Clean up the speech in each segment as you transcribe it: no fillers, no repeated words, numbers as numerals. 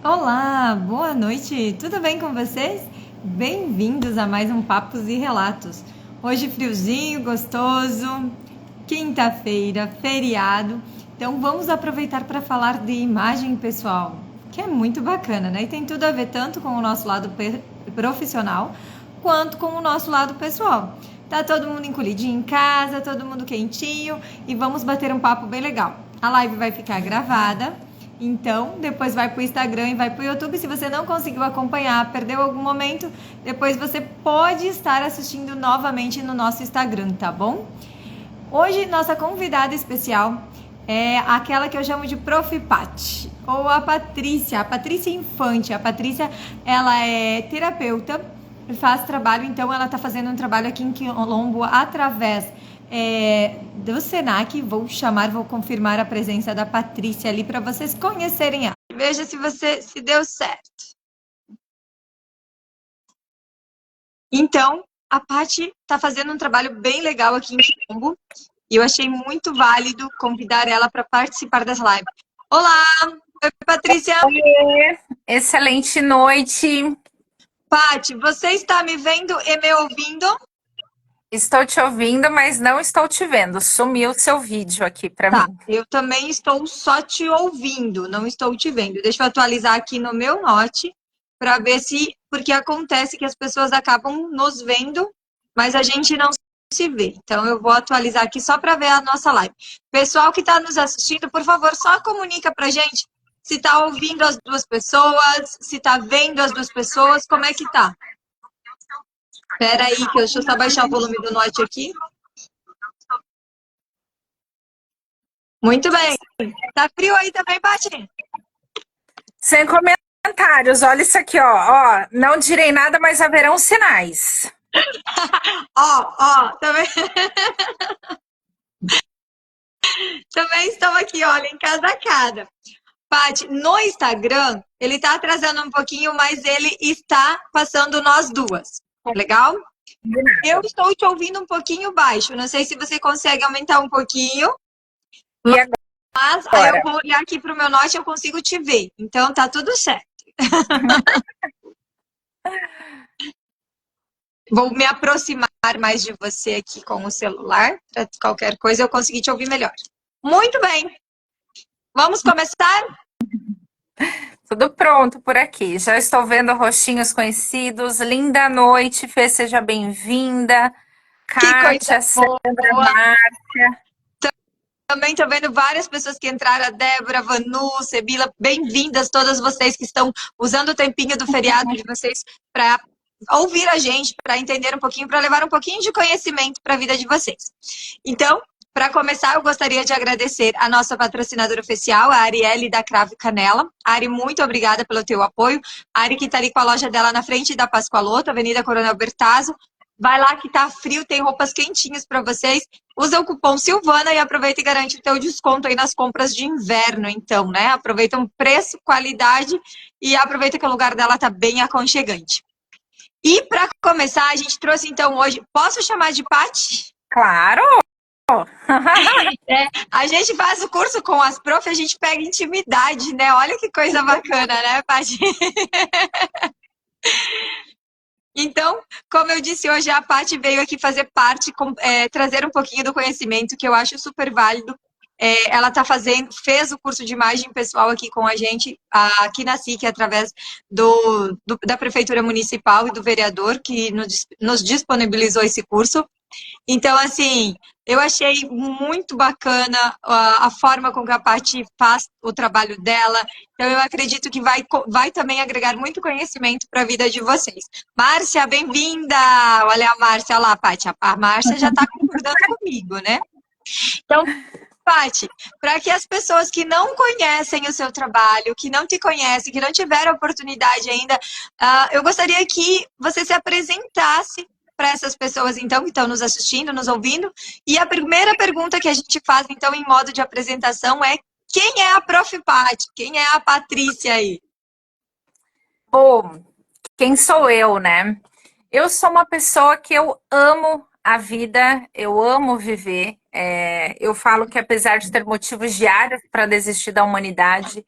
Olá, boa noite, tudo bem com vocês? Bem-vindos a mais um Papos e Relatos. Hoje friozinho, gostoso, quinta-feira, feriado, então vamos aproveitar para falar de imagem pessoal, que é muito bacana, né? E tem tudo a ver tanto com o nosso lado profissional quanto com o nosso lado pessoal. Tá todo mundo encolhidinho em casa, todo mundo quentinho e vamos bater um papo bem legal. A live vai ficar gravada. Então, depois vai para o Instagram e vai para o YouTube. Se você não conseguiu acompanhar, perdeu algum momento, depois você pode estar assistindo novamente no nosso Instagram, tá bom? Hoje, nossa convidada especial é aquela que eu chamo de Prof. Pat, ou a Patrícia Infante. A Patrícia, ela é terapeuta, faz trabalho, então ela está fazendo um trabalho aqui em Quilombo através do Senac. Vou confirmar a presença da Patrícia ali para vocês conhecerem ela. Veja se deu certo. Então, a Paty está fazendo um trabalho bem legal aqui em Quilombo e eu achei muito válido convidar ela para participar das lives. Olá! Oi, Patrícia! Oiê, excelente noite. Paty, você está me vendo e me ouvindo? Estou te ouvindo, mas não estou te vendo. Sumiu seu vídeo aqui para Tá, mim. eu também estou só te ouvindo, não estou te vendo. Deixa eu atualizar aqui no meu Note para ver se. Porque acontece que as pessoas acabam nos vendo, mas a gente não se vê. Então eu vou atualizar aqui só para ver a nossa live. Pessoal que está nos assistindo, por favor, só comunica para gente se está ouvindo as duas pessoas, se está vendo as duas pessoas, como é que tá? Espera aí, que deixa eu só baixar o volume do Note aqui. Muito bem. Tá frio aí também, Paty? Sem comentários, olha isso aqui, ó. Ó, não direi nada, mas haverão sinais. Também, também estão aqui, olha, em cada cada. Paty, no Instagram, ele tá atrasando um pouquinho, mas ele está passando nós duas. Legal? Eu estou te ouvindo um pouquinho baixo. Não sei se você consegue aumentar um pouquinho, E mas aí eu agora? vou olhar aqui para o meu note e eu consigo te ver. Então tá tudo certo. Vou me aproximar mais de você aqui com o celular, para qualquer coisa eu conseguir te ouvir melhor. Muito bem. Vamos começar? Tudo pronto por aqui. Já estou vendo rostinhos conhecidos. Linda noite, Fê, seja bem-vinda. Que coisa Kátia, boa! Sandra, Márcia. Também estou vendo várias pessoas que entraram, a Débora, Vanu, Sebila, bem-vindas todas vocês que estão usando o tempinho do feriado de vocês para ouvir a gente, para entender um pouquinho, para levar um pouquinho de conhecimento para a vida de vocês. Então, para começar, eu gostaria de agradecer a nossa patrocinadora oficial, a Arielle da Cravo Canela. Ari, muito obrigada pelo teu apoio. A Ari que está ali com a loja dela na frente da Pascoaloto, Avenida Coronel Bertazzo. Vai lá que tá frio, tem roupas quentinhas para vocês. Usa o cupom Silvana e aproveita e garante o teu desconto aí nas compras de inverno, então, né? Aproveita um preço, qualidade e aproveita que o lugar dela tá bem aconchegante. E para começar, a gente trouxe então hoje, posso chamar de Paty? Claro! A gente faz o curso com as prof, a gente pega intimidade, né? Olha que coisa bacana, né, Paty? Então, como eu disse hoje, a Paty veio aqui fazer parte, trazer um pouquinho do conhecimento que eu acho super válido. Ela fez o curso de imagem pessoal aqui com a gente, aqui na SIC, através da Prefeitura Municipal e do vereador, que nos disponibilizou esse curso. Então, assim, eu achei muito bacana a forma com que a Paty faz o trabalho dela. Então, eu acredito que vai também agregar muito conhecimento para a vida de vocês. Márcia, bem-vinda! Olha a Márcia lá, Paty. A Márcia já está concordando comigo, né? Então, Paty, para que as pessoas que não conhecem o seu trabalho, que não te conhecem, que não tiveram oportunidade ainda, eu gostaria que você se apresentasse para essas pessoas, então, que estão nos assistindo, nos ouvindo. E a primeira pergunta que a gente faz, então, em modo de apresentação é: quem é a Prof. Paty? Quem é a Patrícia aí? Bom, quem sou eu, né? Eu sou uma pessoa que eu amo a vida, eu amo viver. Eu falo que apesar de ter motivos diários para desistir da humanidade,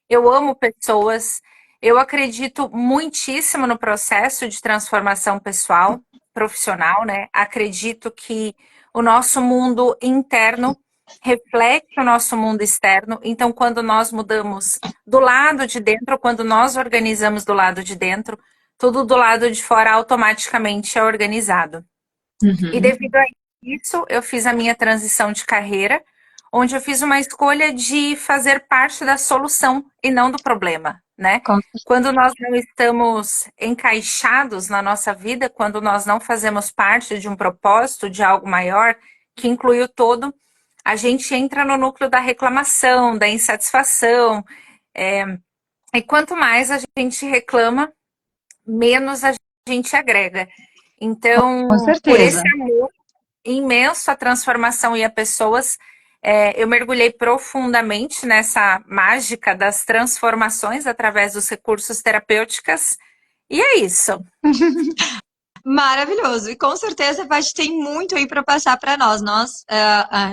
eu amo pessoas. Eu acredito muitíssimo no processo de transformação pessoal, profissional, né? Acredito que o nosso mundo interno reflete o nosso mundo externo. Então, quando nós mudamos do lado de dentro, quando nós organizamos do lado de dentro, tudo do lado de fora automaticamente é organizado. E Uhum. devido a isso, eu fiz a minha transição de carreira, onde eu fiz uma escolha de fazer parte da solução e não do problema, né? Com- Quando nós não estamos encaixados na nossa vida, quando nós não fazemos parte de um propósito, de algo maior, que inclui o todo, a gente entra no núcleo da reclamação, da insatisfação. é, e quanto mais a gente reclama, menos a gente agrega. Com Então, por esse certeza. amor imenso à transformação e a pessoas, eu mergulhei profundamente nessa mágica das transformações através dos recursos terapêuticos. E é isso. Maravilhoso. E com certeza, Paty, tem muito aí para passar para nós. Nós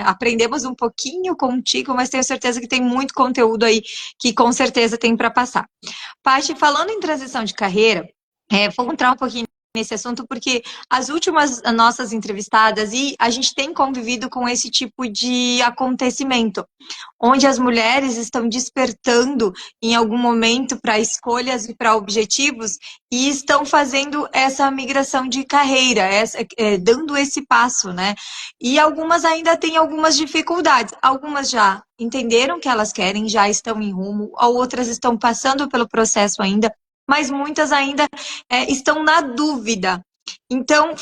aprendemos um pouquinho contigo, mas tenho certeza que tem muito conteúdo aí que com certeza tem para passar. Paty, falando em transição de carreira, vou entrar um pouquinho nesse assunto, porque as últimas nossas entrevistadas, e a gente tem convivido com esse tipo de acontecimento, onde as mulheres estão despertando em algum momento para escolhas e para objetivos e estão fazendo essa migração de carreira, dando esse passo, né? E algumas ainda têm algumas dificuldades, algumas já entenderam que elas querem, já estão em rumo, outras estão passando pelo processo ainda, mas muitas ainda estão na dúvida. Então,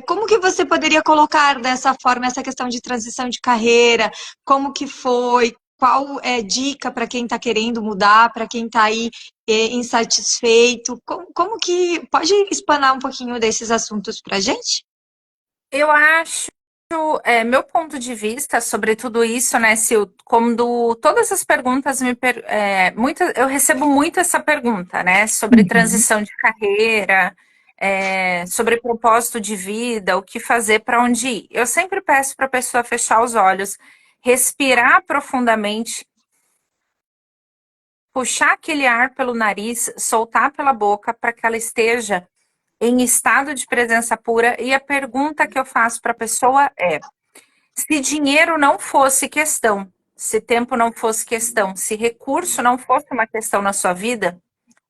como que você poderia colocar dessa forma essa questão de transição de carreira? Como que foi? Qual é dica para quem está querendo mudar, para quem está aí insatisfeito? Como que pode explanar um pouquinho desses assuntos para a gente? Eu acho, meu ponto de vista sobre tudo isso, né, Sil, quando todas as perguntas eu recebo muito essa pergunta, né, sobre Uhum. transição de carreira, sobre propósito de vida, o que fazer, para onde ir. Eu sempre peço para a pessoa fechar os olhos, respirar profundamente, puxar aquele ar pelo nariz, soltar pela boca, para que ela esteja em estado de presença pura. E a pergunta que eu faço para a pessoa é: se dinheiro não fosse questão, se tempo não fosse questão, se recurso não fosse uma questão na sua vida,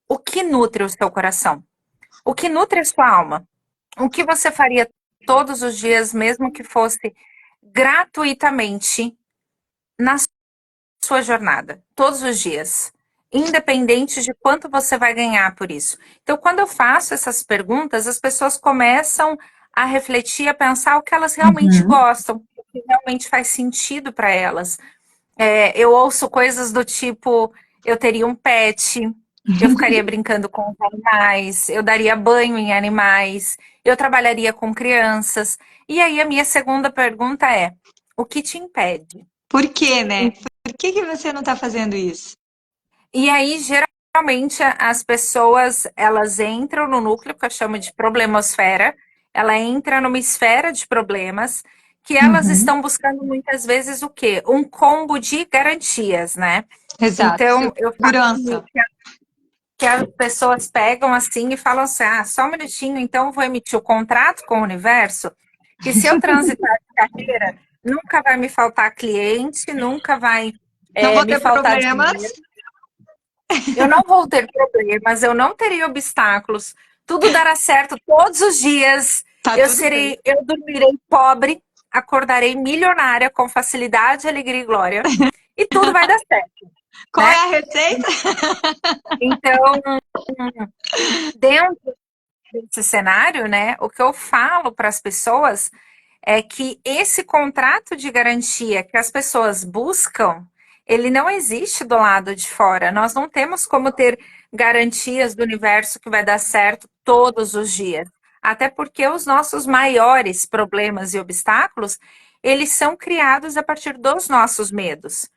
o que nutre o seu coração? O que nutre a sua alma? O que você faria todos os dias, mesmo que fosse gratuitamente, na sua jornada? Todos os dias. Independente de quanto você vai ganhar por isso. Então, quando eu faço essas perguntas, as pessoas começam a refletir, a pensar o que elas realmente Uhum. gostam, o que realmente faz sentido para elas. Eu ouço coisas do tipo: eu teria um pet, eu ficaria brincando com os animais, eu daria banho em animais, eu trabalharia com crianças. E aí a minha segunda pergunta é: o que te impede? Por quê, né? Por que você não está fazendo isso? E aí, geralmente, as pessoas, elas entram no núcleo que eu chamo de problemosfera, ela entra numa esfera de problemas que elas Uhum. estão buscando muitas vezes o quê? Um combo de garantias, né? Exato. Então, eu falo Segurança. que as pessoas pegam assim e falam assim: ah, só um minutinho, então eu vou emitir o contrato com o universo, que se eu transitar de carreira, nunca vai me faltar cliente, nunca vai Não vou me ter faltar problemas. dinheiro. Eu não vou ter problemas, eu não teria obstáculos, tudo dará certo todos os dias. Tá tudo bem. Eu dormirei pobre, acordarei milionária com facilidade, alegria e glória, e tudo vai dar certo, Qual é né? a receita? Então, dentro desse cenário, né, o que eu falo para as pessoas é que esse contrato de garantia que as pessoas buscam, ele não existe do lado de fora. Nós não temos como ter garantias do universo que vai dar certo todos os dias. Até porque os nossos maiores problemas e obstáculos, eles são criados a partir dos nossos medos,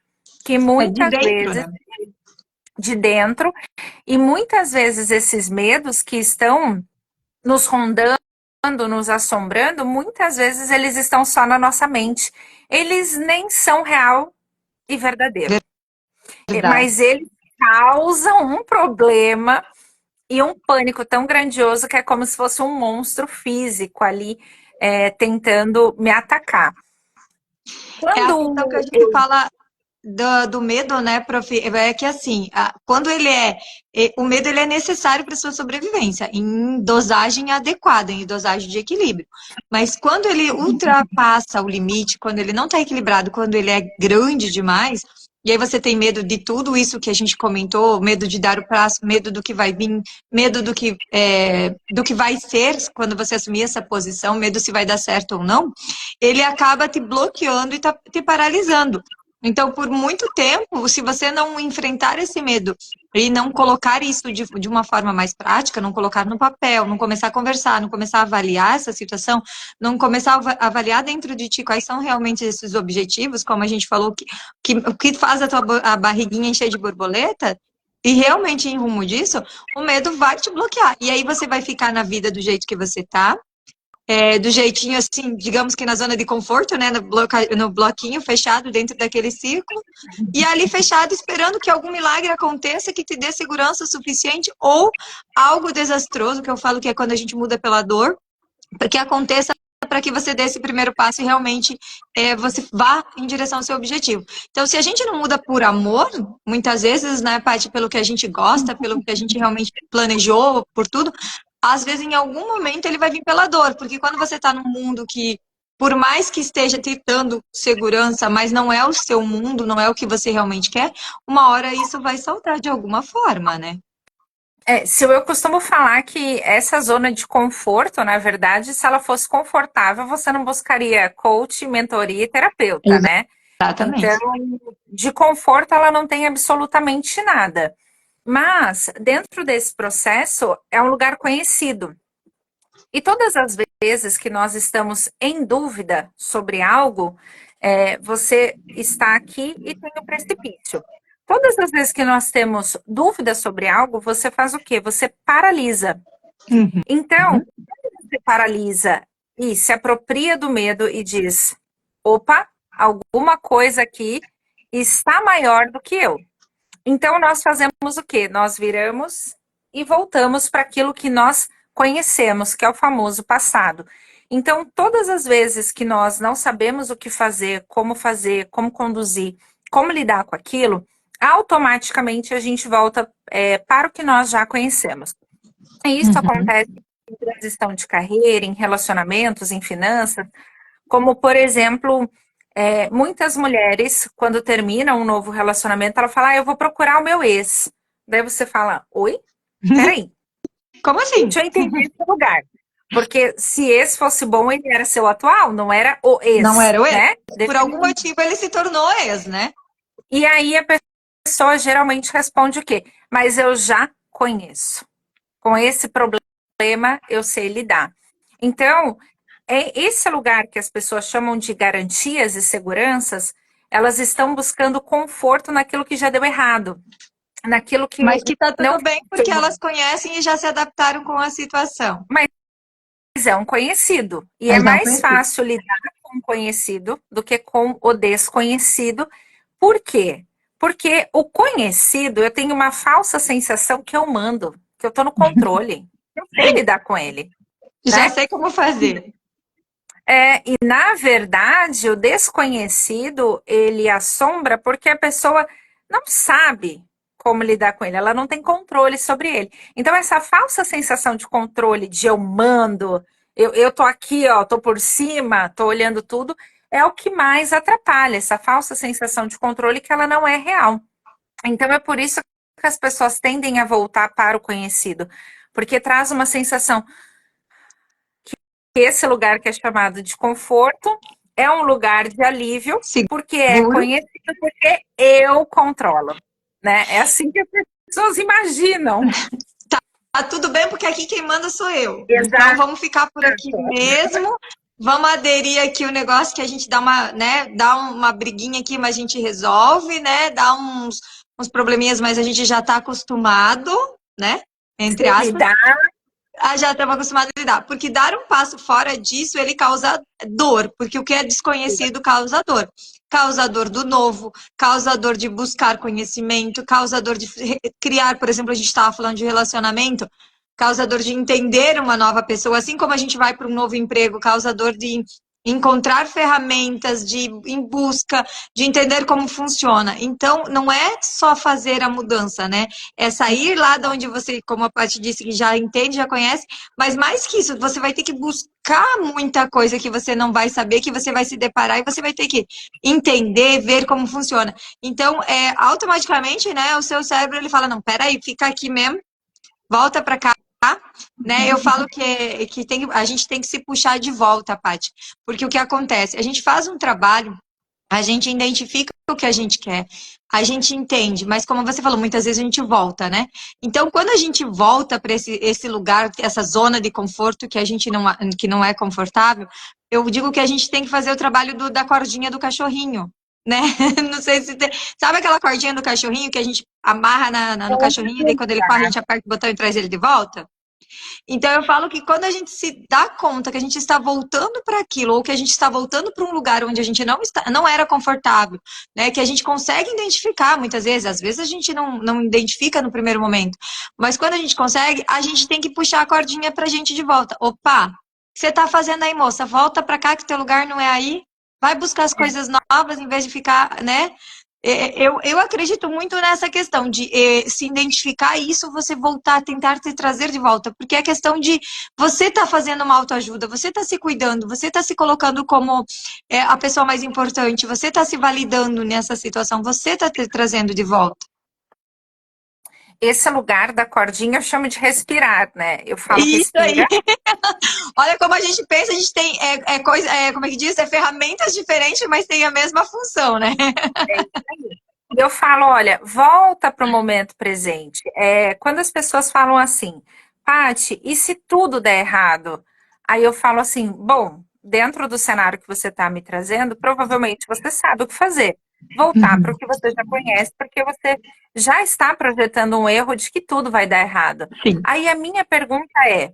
que É de muitas dentro, vezes né? de dentro, e muitas vezes esses medos que estão nos rondando, nos assombrando, muitas vezes eles estão só na nossa mente. Eles nem são real e verdadeiro. Verdade. Mas eles causam um problema e um pânico tão grandioso que é como se fosse um monstro físico ali tentando me atacar. É a questão que a Quando gente fala do medo, né, prof? É que assim, quando o medo ele é necessário para sua sobrevivência, em dosagem adequada, em dosagem de equilíbrio. Mas quando ele ultrapassa o limite, quando ele não está equilibrado, quando ele é grande demais, e aí você tem medo de tudo isso que a gente comentou, medo de dar o prazo, medo do que vai vir, medo do que vai ser quando você assumir essa posição, medo se vai dar certo ou não, ele acaba te bloqueando e te paralisando. Então, por muito tempo, se você não enfrentar esse medo e não colocar isso de uma forma mais prática, não colocar no papel, não começar a conversar, não começar a avaliar essa situação, não começar a avaliar dentro de ti quais são realmente esses objetivos, como a gente falou, o que faz a barriguinha encher de borboleta, e realmente em rumo disso, o medo vai te bloquear. E aí você vai ficar na vida do jeito que você tá, do jeitinho assim, digamos que na zona de conforto, né, no bloquinho fechado dentro daquele círculo, e ali fechado esperando que algum milagre aconteça que te dê segurança suficiente ou algo desastroso, que eu falo que é quando a gente muda pela dor, para que aconteça para que você dê esse primeiro passo e realmente você vá em direção ao seu objetivo. Então, se a gente não muda por amor, muitas vezes, né, Paty, pelo que a gente gosta, pelo que a gente realmente planejou, por tudo, às vezes, em algum momento, ele vai vir pela dor, porque quando você está num mundo que, por mais que esteja te dando segurança, mas não é o seu mundo, não é o que você realmente quer, uma hora isso vai saltar de alguma forma, né? se eu costumo falar que essa zona de conforto, na verdade, se ela fosse confortável, você não buscaria coach, mentoria e terapeuta, né? Então, Exatamente. de conforto ela não tem absolutamente nada. Mas, dentro desse processo, é um lugar conhecido. E todas as vezes que nós estamos em dúvida sobre algo, você está aqui e tem o precipício. Todas as vezes que nós temos dúvida sobre algo, você faz o quê? Você paralisa. Uhum. Então, você paralisa e se apropria do medo e diz: opa, alguma coisa aqui está maior do que eu. Então, nós fazemos o quê? Nós viramos e voltamos para aquilo que nós conhecemos, que é o famoso passado. Então, todas as vezes que nós não sabemos o que fazer, como conduzir, como lidar com aquilo, automaticamente a gente volta para o que nós já conhecemos. E isso Uhum. acontece em transição de carreira, em relacionamentos, em finanças, como, por exemplo, muitas mulheres, quando terminam um novo relacionamento, ela fala, eu vou procurar o meu ex. Daí você fala, oi? Peraí, Como assim? deixa eu entender esse lugar. Porque se esse fosse bom, ele era seu atual, não era o Não ex, era o ex. né? Por algum motivo ele se tornou ex, né? E aí a pessoa geralmente responde o quê? Mas eu já conheço. Com esse problema eu sei lidar. Então, é esse lugar que as pessoas chamam de garantias e seguranças, elas estão buscando conforto naquilo que já deu errado, naquilo que Mas que tá não tudo bem porque funcionou. elas conhecem e já se adaptaram com a situação. Mas é um conhecido. E é Mas não mais conheci. fácil lidar com o conhecido do que com o desconhecido. Por quê? Porque o conhecido, eu tenho uma falsa sensação que eu mando, que eu estou no controle. Eu sei lidar com ele, Já né? sei como fazer. E na verdade, o desconhecido, ele assombra porque a pessoa não sabe como lidar com ele, ela não tem controle sobre ele. Então, essa falsa sensação de controle, de eu mando, eu tô aqui, ó, tô por cima, tô olhando tudo, é o que mais atrapalha, essa falsa sensação de controle que ela não é real. Então, é por isso que as pessoas tendem a voltar para o conhecido, porque traz uma sensação que esse lugar que é chamado de conforto é um lugar de alívio, porque é Seguro. conhecido, porque eu controlo, né? É assim que as pessoas imaginam. Tá tudo bem porque aqui quem manda sou eu. Então Exato. vamos ficar por aqui mesmo. Vamos aderir aqui o negócio que a gente dá uma, né, dá uma briguinha aqui, mas a gente resolve, né? Dá uns probleminhas, mas a gente já tá acostumado, né? Entre Se aspas. lidar. Já estamos acostumados a lidar. Porque dar um passo fora disso, ele causa dor. Porque o que é desconhecido causa dor. Causador do novo, causador de buscar conhecimento, causador de criar, por exemplo, a gente estava falando de relacionamento, causador de entender uma nova pessoa, assim como a gente vai para um novo emprego, causador de encontrar ferramentas, de em busca, de entender como funciona. Então, não é só fazer a mudança, né? É sair lá de onde você, como a Paty disse, que já entende, já conhece, mas mais que isso, você vai ter que buscar muita coisa que você não vai saber, que você vai se deparar e você vai ter que entender, ver como funciona. Então, automaticamente, né, o seu cérebro ele fala, não, peraí, fica aqui mesmo, volta para cá, né? Eu falo que a gente tem que se puxar de volta, Paty, porque o que acontece? A gente faz um trabalho, a gente identifica o que a gente quer, a gente entende, mas como você falou, muitas vezes a gente volta, né? Então, quando a gente volta para esse lugar, essa zona de conforto que não é confortável, eu digo que a gente tem que fazer o trabalho da cordinha do cachorrinho, né? Não sei se tem... Sabe aquela cordinha do cachorrinho que a gente amarra no cachorrinho e daí quando ele corre a gente aperta o botão e traz ele de volta? Então eu falo que quando a gente se dá conta que a gente está voltando para aquilo, ou que a gente está voltando para um lugar onde a gente não era confortável, né? Que a gente consegue identificar muitas vezes, às vezes a gente não identifica no primeiro momento, mas quando a gente consegue, a gente tem que puxar a cordinha para a gente de volta. Opa, o que você está fazendo aí, moça? Volta para cá que teu lugar não é aí. Vai buscar as coisas novas em vez de ficar, né? Eu acredito muito nessa questão de se identificar e isso você voltar a tentar te trazer de volta, porque é questão de você estar fazendo uma autoajuda, você está se cuidando, você está se colocando como a pessoa mais importante, você está se validando nessa situação, você está te trazendo de volta. Esse lugar da cordinha eu chamo de respirar, né? Eu falo Isso aí. respira. Olha como a gente pensa, a gente tem coisa, como é que diz? É ferramentas diferentes, mas tem a mesma função, né? E eu falo, olha, volta para o momento presente. Quando as pessoas falam assim, Paty, e se tudo der errado? Aí eu falo assim, bom, dentro do cenário que você está me trazendo, provavelmente você sabe o que fazer. Voltar para o Uhum. que você já conhece, porque você já está projetando um erro de que tudo vai dar errado. Sim. Aí a minha pergunta é,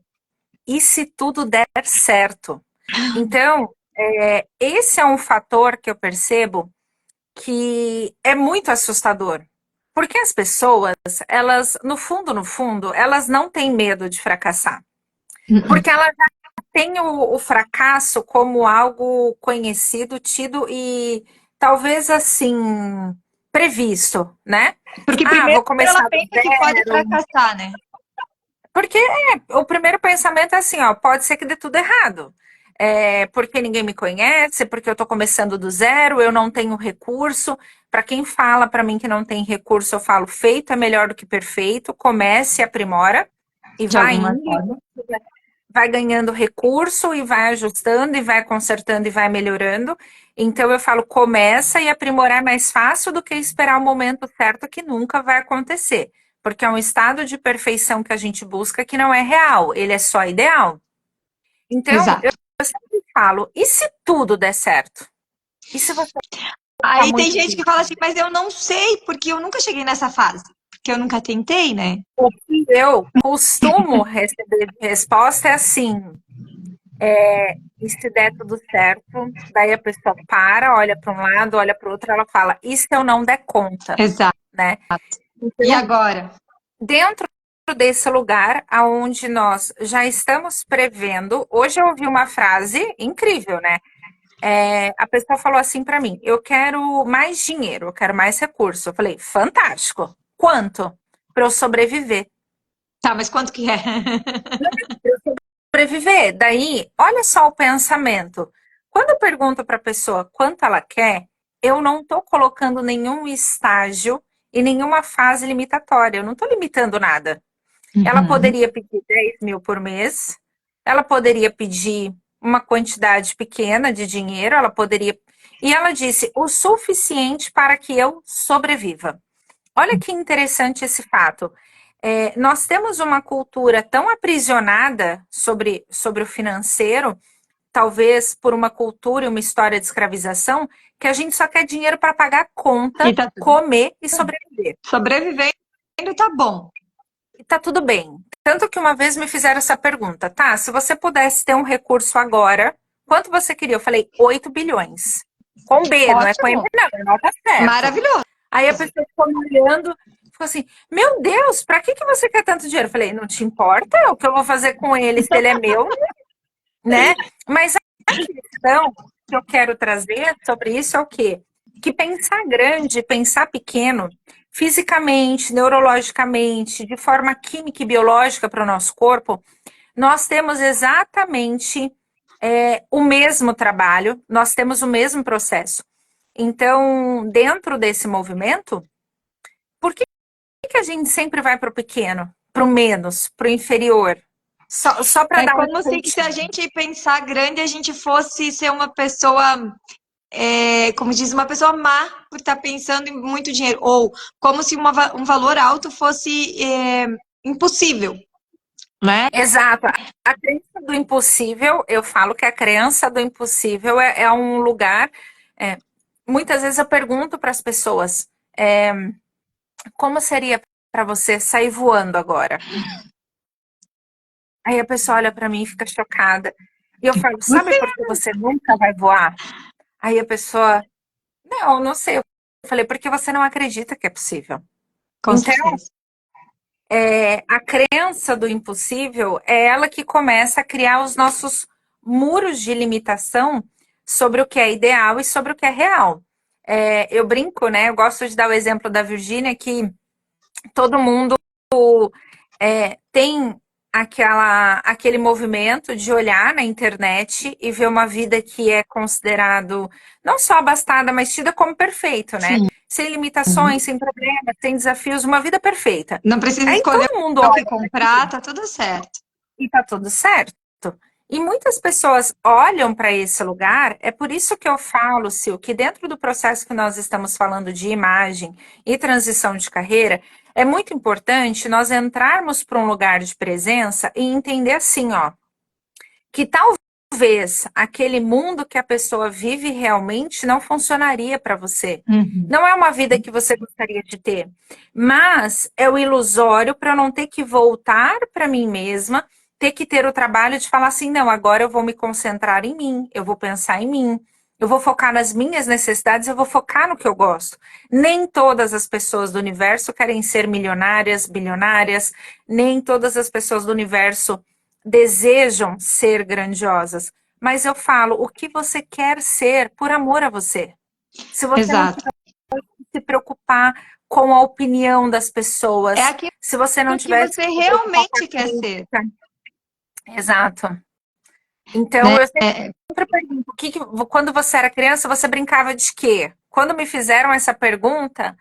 e se tudo der certo? Então, esse é um fator que eu percebo que é muito assustador. Porque as pessoas, elas, no fundo, elas não têm medo de fracassar. Uhum. Porque elas já têm o fracasso como algo conhecido, tido e talvez assim, previsto, né? Porque Ah, primeiro vou ela começar do pensa que pode zero. fracassar, né? Porque o primeiro pensamento é assim, ó, pode ser que dê tudo errado. Porque ninguém me conhece, porque eu estou começando do zero, eu não tenho recurso. Para quem fala para mim que não tem recurso, eu falo feito é melhor do que perfeito. Comece, aprimora e De vai alguma indo, forma. vai ganhando recurso e vai ajustando e vai consertando e vai melhorando. Então eu falo, começa e aprimorar é mais fácil do que esperar o momento certo que nunca vai acontecer. Porque é um estado de perfeição que a gente busca que não é real, ele é só ideal. Então, eu Exato. sempre falo, e se tudo der certo? E se você ficar Aí tem muito gente que rico? fala assim, mas eu não sei, porque eu nunca cheguei nessa fase. Porque eu nunca tentei, né? O que eu costumo receber de resposta é assim, e se der tudo certo, daí a pessoa para, olha para um lado, olha para o outro, ela fala, e se eu não der conta, Exato. né? E Então, agora? dentro desse lugar aonde nós já estamos prevendo, hoje eu ouvi uma frase incrível, né? A pessoa falou assim para mim: eu quero mais dinheiro, eu quero mais recurso. Eu falei: fantástico. Quanto? Para eu sobreviver. Tá, mas quanto que é? Sobreviver. Daí, olha só o pensamento. Quando eu pergunto para a pessoa quanto ela quer, eu não estou colocando nenhum estágio e nenhuma fase limitatória. Eu não estou limitando nada. Ela Uhum. poderia pedir 10 mil por mês, ela poderia pedir uma quantidade pequena de dinheiro, ela poderia. E ela disse o suficiente para que eu sobreviva. Olha que interessante esse fato. Nós temos uma cultura tão aprisionada sobre o financeiro, talvez por uma cultura e uma história de escravização, que a gente só quer dinheiro para pagar E conta, tá tudo comer e bem. sobreviver. Sobrevivendo tá bom. E tá tudo bem. Tanto que uma vez me fizeram essa pergunta, tá? Se você pudesse ter um recurso agora, quanto você queria? Eu falei, 8 bilhões. Com B, não é com M, Ótimo, não, é nota certo. maravilhoso. Aí a pessoa ficou me olhando, ficou assim, meu Deus, pra que você quer tanto dinheiro? Eu falei, não te importa o que eu vou fazer com ele, se ele é meu, né? Mas a questão que eu quero trazer sobre isso é o quê? Que pensar grande, pensar pequeno, fisicamente, neurologicamente, de forma química e biológica para o nosso corpo, nós temos exatamente o mesmo trabalho, nós temos o mesmo processo. Então, dentro desse movimento, por que a gente sempre vai para o pequeno, para o menos, para o inferior? Só para É dar um como se a pontinho. gente pensar grande, a gente fosse ser uma pessoa, como diz, uma pessoa má por estar pensando em muito dinheiro. Ou como se um valor alto fosse impossível, né? Exato. A crença do impossível, eu falo que a crença do impossível é um lugar. é, Muitas vezes eu pergunto para as pessoas: como seria para você sair voando agora? Aí a pessoa olha para mim e fica chocada. E eu falo: sabe Você, por que você nunca vai voar? Aí a pessoa: não sei. Eu falei: porque você não acredita que é possível. com Então, certeza. a crença do impossível é ela que começa a criar os nossos muros de limitação sobre o que é ideal e sobre o que é real. Eu brinco, né? Eu gosto de dar o exemplo da Virgínia, que todo mundo tem aquele movimento de olhar na internet e ver uma vida que é considerado não só abastada, mas tida como perfeito, né? Sim. Sem limitações, sem problemas, sem desafios, uma vida perfeita. Não precisa Aí escolher todo mundo o que olha comprar, tá tudo certo. e tá tudo certo. E muitas pessoas olham para esse lugar, é por isso que eu falo, Sil, que dentro do processo que nós estamos falando de imagem e transição de carreira, é muito importante nós entrarmos para um lugar de presença e entender assim, ó, que talvez aquele mundo que a pessoa vive realmente não funcionaria para você. Uhum. Não é uma vida que você gostaria de ter, mas é o ilusório para eu não ter que voltar para mim mesma, ter que ter o trabalho de falar assim, não, agora eu vou me concentrar em mim, eu vou pensar em mim, eu vou focar nas minhas necessidades, eu vou focar no que eu gosto. Nem todas as pessoas do universo querem ser milionárias, bilionárias, nem todas as pessoas do universo desejam ser grandiosas. Mas eu falo, o que você quer ser por amor a você? Se você não Exato. tiver que se preocupar com a opinião das É pessoas, aquilo se você não que tivesse você que se preocupar com a realmente quer ser, crítica. Exato. Então, né? eu sempre pergunto, quando você era criança, você brincava de quê? Quando me fizeram essa pergunta,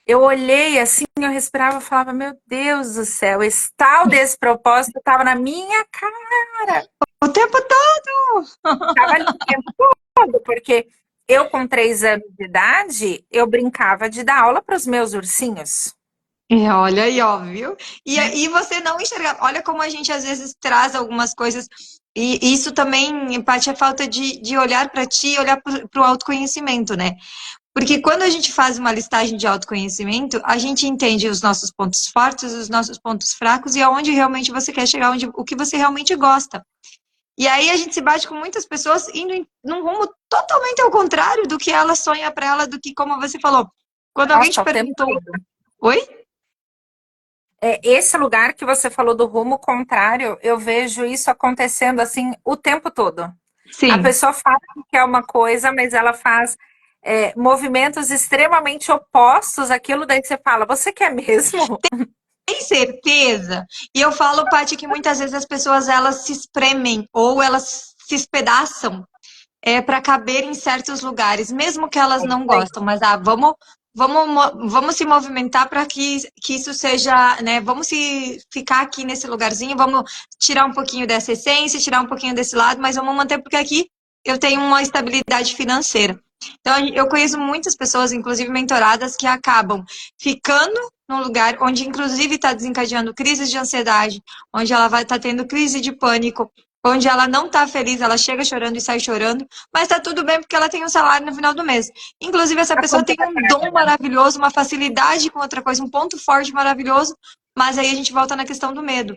eu olhei assim, eu respirava e falava, meu Deus do céu, esse tal desse propósito estava na minha cara. O tempo todo. Estava ali o tempo todo, porque eu, com 3 anos de idade, eu brincava de dar aula para os meus ursinhos. Olha aí, ó, viu? E aí você não enxergar. Olha como a gente às vezes traz algumas coisas. E isso também, Paty, é falta de olhar para ti, olhar para o autoconhecimento, né? Porque quando a gente faz uma listagem de autoconhecimento, a gente entende os nossos pontos fortes, os nossos pontos fracos e aonde realmente você quer chegar, o que você realmente gosta. E aí a gente se bate com muitas pessoas indo num rumo totalmente ao contrário do que ela sonha para ela, do que, como você falou. Quando alguém te Nossa, o tempo perguntou, todo. oi? Esse lugar que você falou do rumo contrário, eu vejo isso acontecendo assim o tempo todo. A Sim. pessoa fala que quer uma coisa, mas ela faz movimentos extremamente opostos àquilo, daí você fala, você quer mesmo? Tem certeza? E eu falo, Paty, que muitas vezes as pessoas elas se espremem ou elas se espedaçam para caber em certos lugares, mesmo que elas não gostam, mas vamos se movimentar para que isso seja, né? Vamos se ficar aqui nesse lugarzinho, vamos tirar um pouquinho dessa essência, tirar um pouquinho desse lado, mas vamos manter porque aqui eu tenho uma estabilidade financeira. Então, eu conheço muitas pessoas, inclusive mentoradas, que acabam ficando num lugar onde, inclusive, está desencadeando crises de ansiedade, onde ela vai estar tendo crise de pânico, onde ela não está feliz, ela chega chorando e sai chorando, mas está tudo bem porque ela tem um salário no final do mês. Inclusive, essa A pessoa conta tem tá um dom paga. maravilhoso, uma facilidade com outra coisa, um ponto forte maravilhoso, mas aí a gente volta na questão do medo.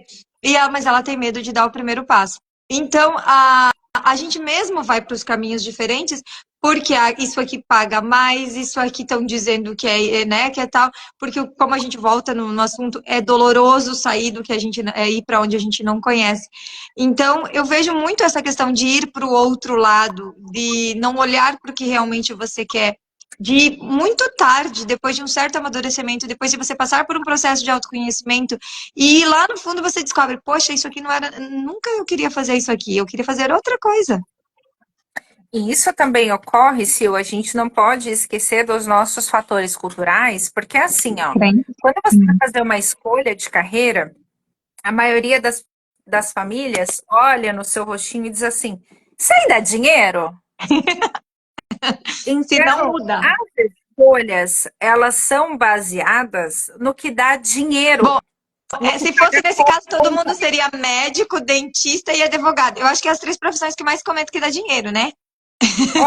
Mas ela tem medo de dar o primeiro passo. Então, a gente mesmo vai para os caminhos diferentes, porque isso aqui paga mais, isso aqui estão dizendo que né, que é tal, porque como a gente volta no assunto, é doloroso sair do que a gente ir para onde a gente não conhece. Então, eu vejo muito essa questão de ir para o outro lado, de não olhar para o que realmente você quer, de muito tarde, depois de um certo amadurecimento, depois de você passar por um processo de autoconhecimento, e lá no fundo você descobre, poxa, isso aqui não era, nunca eu queria fazer isso aqui, eu queria fazer outra coisa. E isso também ocorre, Sil, a gente não pode esquecer dos nossos fatores culturais, porque é assim, ó, quando você vai fazer uma escolha de carreira, a maioria das famílias olha no seu rostinho e diz assim, isso aí dá dinheiro? Se não Então, muda. as escolhas, elas são baseadas no que dá dinheiro. Bom, No que se fosse paga nesse caso, todo mundo conta. seria médico, dentista e advogado. Eu acho que é as três profissões que mais comentam que dá dinheiro, né?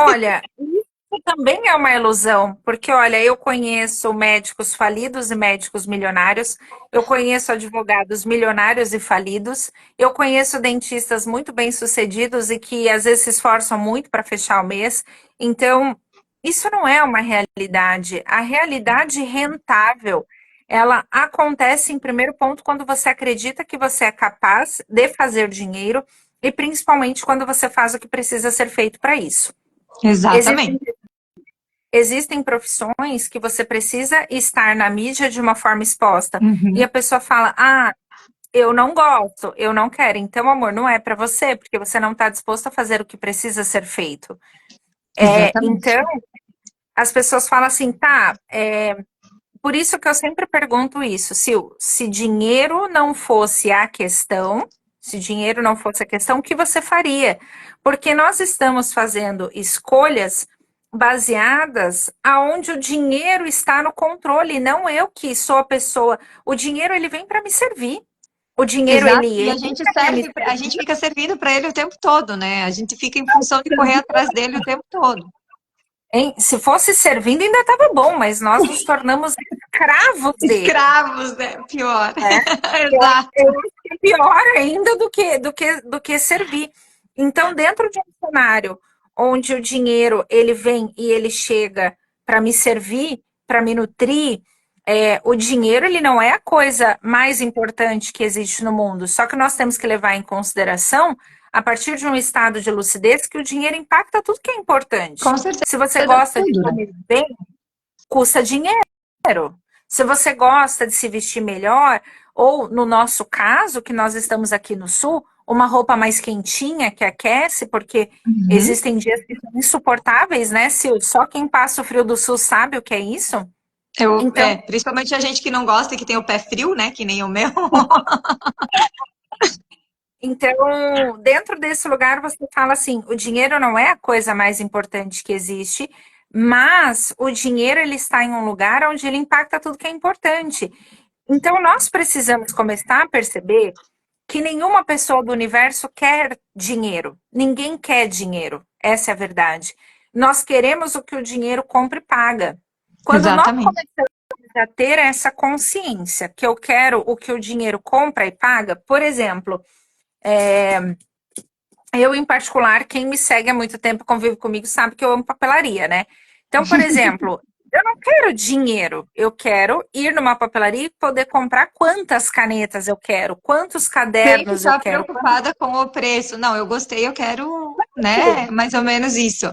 Olha, isso também é uma ilusão, porque olha, eu conheço médicos falidos e médicos milionários, eu conheço advogados milionários e falidos, eu conheço dentistas muito bem-sucedidos e que às vezes se esforçam muito para fechar o mês. Então, isso não é uma realidade. A realidade rentável, ela acontece em primeiro ponto quando você acredita que você é capaz de fazer dinheiro e principalmente quando você faz o que precisa ser feito para isso. Existem, Exatamente. existem profissões que você precisa estar na mídia de uma forma exposta. E Uhum. a pessoa fala: Ah, eu não gosto, eu não quero. Então, amor, não é para você, porque você não está disposto a fazer o que precisa ser feito. Exatamente. Então, as pessoas falam assim: tá, por isso que eu sempre pergunto isso, Sil, se dinheiro não fosse a questão, se dinheiro não fosse a questão, o que você faria? Porque nós estamos fazendo escolhas baseadas aonde o dinheiro está no controle, não eu que sou a pessoa. O dinheiro ele vem para me servir. O dinheiro Exato. ele E a entra gente para me serve, a servir. gente fica servindo para ele o tempo todo, né? A gente fica em função de correr atrás dele o tempo todo. Hein? Se fosse servindo ainda estava bom, mas nós nos tornamos escravos dele. Escravos, né? Pior. Né? Eu, Exato. eu acho que é pior ainda do que servir. Então, dentro de um cenário onde o dinheiro ele vem e ele chega para me servir, para me nutrir, o dinheiro ele não é a coisa mais importante que existe no mundo. Só que nós temos que levar em consideração, a partir de um estado de lucidez, que o dinheiro impacta tudo que é importante. Com certeza, Se você gosta de tudo, né? comer bem, custa dinheiro. Se você gosta de se vestir melhor, ou no nosso caso, que nós estamos aqui no sul, uma roupa mais quentinha que aquece, porque Uhum. existem dias que são insuportáveis, né, Sil? Só quem passa o frio do sul sabe o que é isso. Então, Principalmente a gente que não gosta e que tem o pé frio, né? Que nem o meu. dentro desse lugar você fala assim, o dinheiro não é a coisa mais importante que existe, mas o dinheiro ele está em um lugar onde ele impacta tudo que é importante. Então, nós precisamos começar a perceber que nenhuma pessoa do universo quer dinheiro. Ninguém quer dinheiro. Essa é a verdade. Nós queremos o que o dinheiro compra e paga. Quando nós Exatamente. começamos a ter essa consciência que eu quero o que o dinheiro compra e paga, por exemplo, eu em particular, quem me segue há muito tempo, convive comigo, sabe que eu amo papelaria, né? Então, por exemplo, eu não quero dinheiro, eu quero ir numa papelaria e poder comprar quantas canetas eu quero, quantos Sem cadernos eu ficar quero, preocupada com o preço. Não, eu gostei, eu quero, quanto. né? Mais ou menos isso.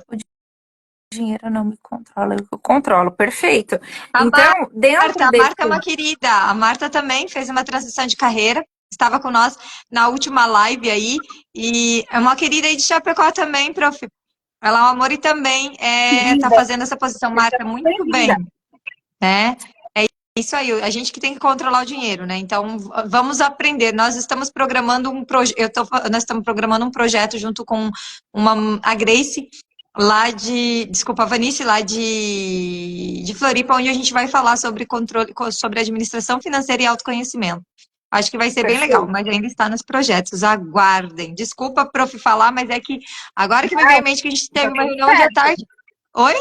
Dinheiro não me controla, eu controlo, perfeito. A Então, dentro Marta é desse. uma querida. A Marta também fez uma transição de carreira. Estava com nós na última live aí. E é uma querida aí de Chapecó também, prof. Ela é um amor e também tá Querida, fazendo essa posição, Marta, muito bem-vinda. bem, né? Isso aí, a gente que tem que controlar o dinheiro, né? Então, vamos aprender. Nós estamos programando um projeto, nós estamos programando um projeto junto com a Grace, lá desculpa, a Vanice, lá de Floripa, onde a gente vai falar sobre controle, sobre administração financeira e autoconhecimento. Acho que vai ser bem legal, Perfeito. mas ainda está nos projetos. Aguardem. Desculpa, prof, falar, mas é que agora que me veio em mente que a gente teve Tá uma tudo reunião hoje à certo. tarde. Oi?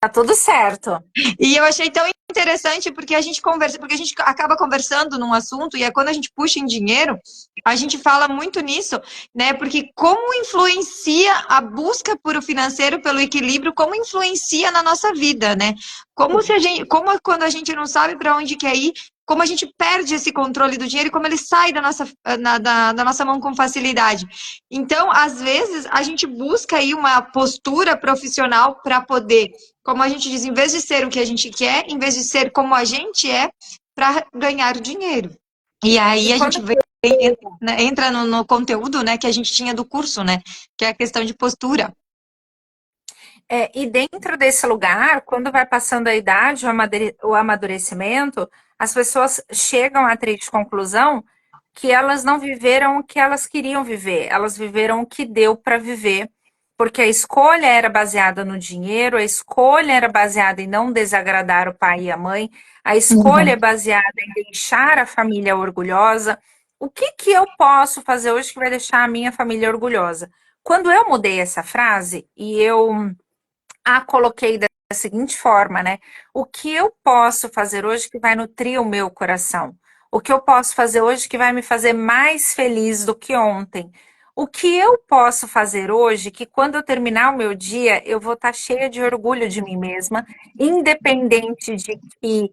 tudo certo. E eu achei tão interessante porque a gente conversa, porque a gente acaba conversando num assunto e é quando a gente puxa em dinheiro, a gente fala muito nisso, né? Porque como influencia a busca por o financeiro, pelo equilíbrio, como influencia na nossa vida, né? Como se a gente, como quando a gente não sabe para onde quer ir, como a gente perde esse controle do dinheiro e como ele sai da nossa, da nossa mão com facilidade. Então, às vezes, a gente busca aí uma postura profissional para poder, como a gente diz, em vez de ser o que a gente quer, em vez de ser como a gente é, para ganhar o dinheiro. E E aí a gente quando vem, né, entra no conteúdo, né, que a gente tinha do curso, né, que é a questão de postura. e dentro desse lugar, quando vai passando a idade, o amadurecimento, as pessoas chegam à triste conclusão que elas não viveram o que elas queriam viver, elas viveram o que deu para viver, porque a escolha era baseada no dinheiro, a escolha era baseada em não desagradar o pai e a mãe, a escolha Uhum. é baseada em deixar a família orgulhosa. O que que eu posso fazer hoje que vai deixar a minha família orgulhosa? Quando eu mudei essa frase e eu a coloquei da seguinte forma, né? O que eu posso fazer hoje que vai nutrir o meu coração? O que eu posso fazer hoje que vai me fazer mais feliz do que ontem? O que eu posso fazer hoje que quando eu terminar o meu dia eu vou estar cheia de orgulho de mim mesma, independente de que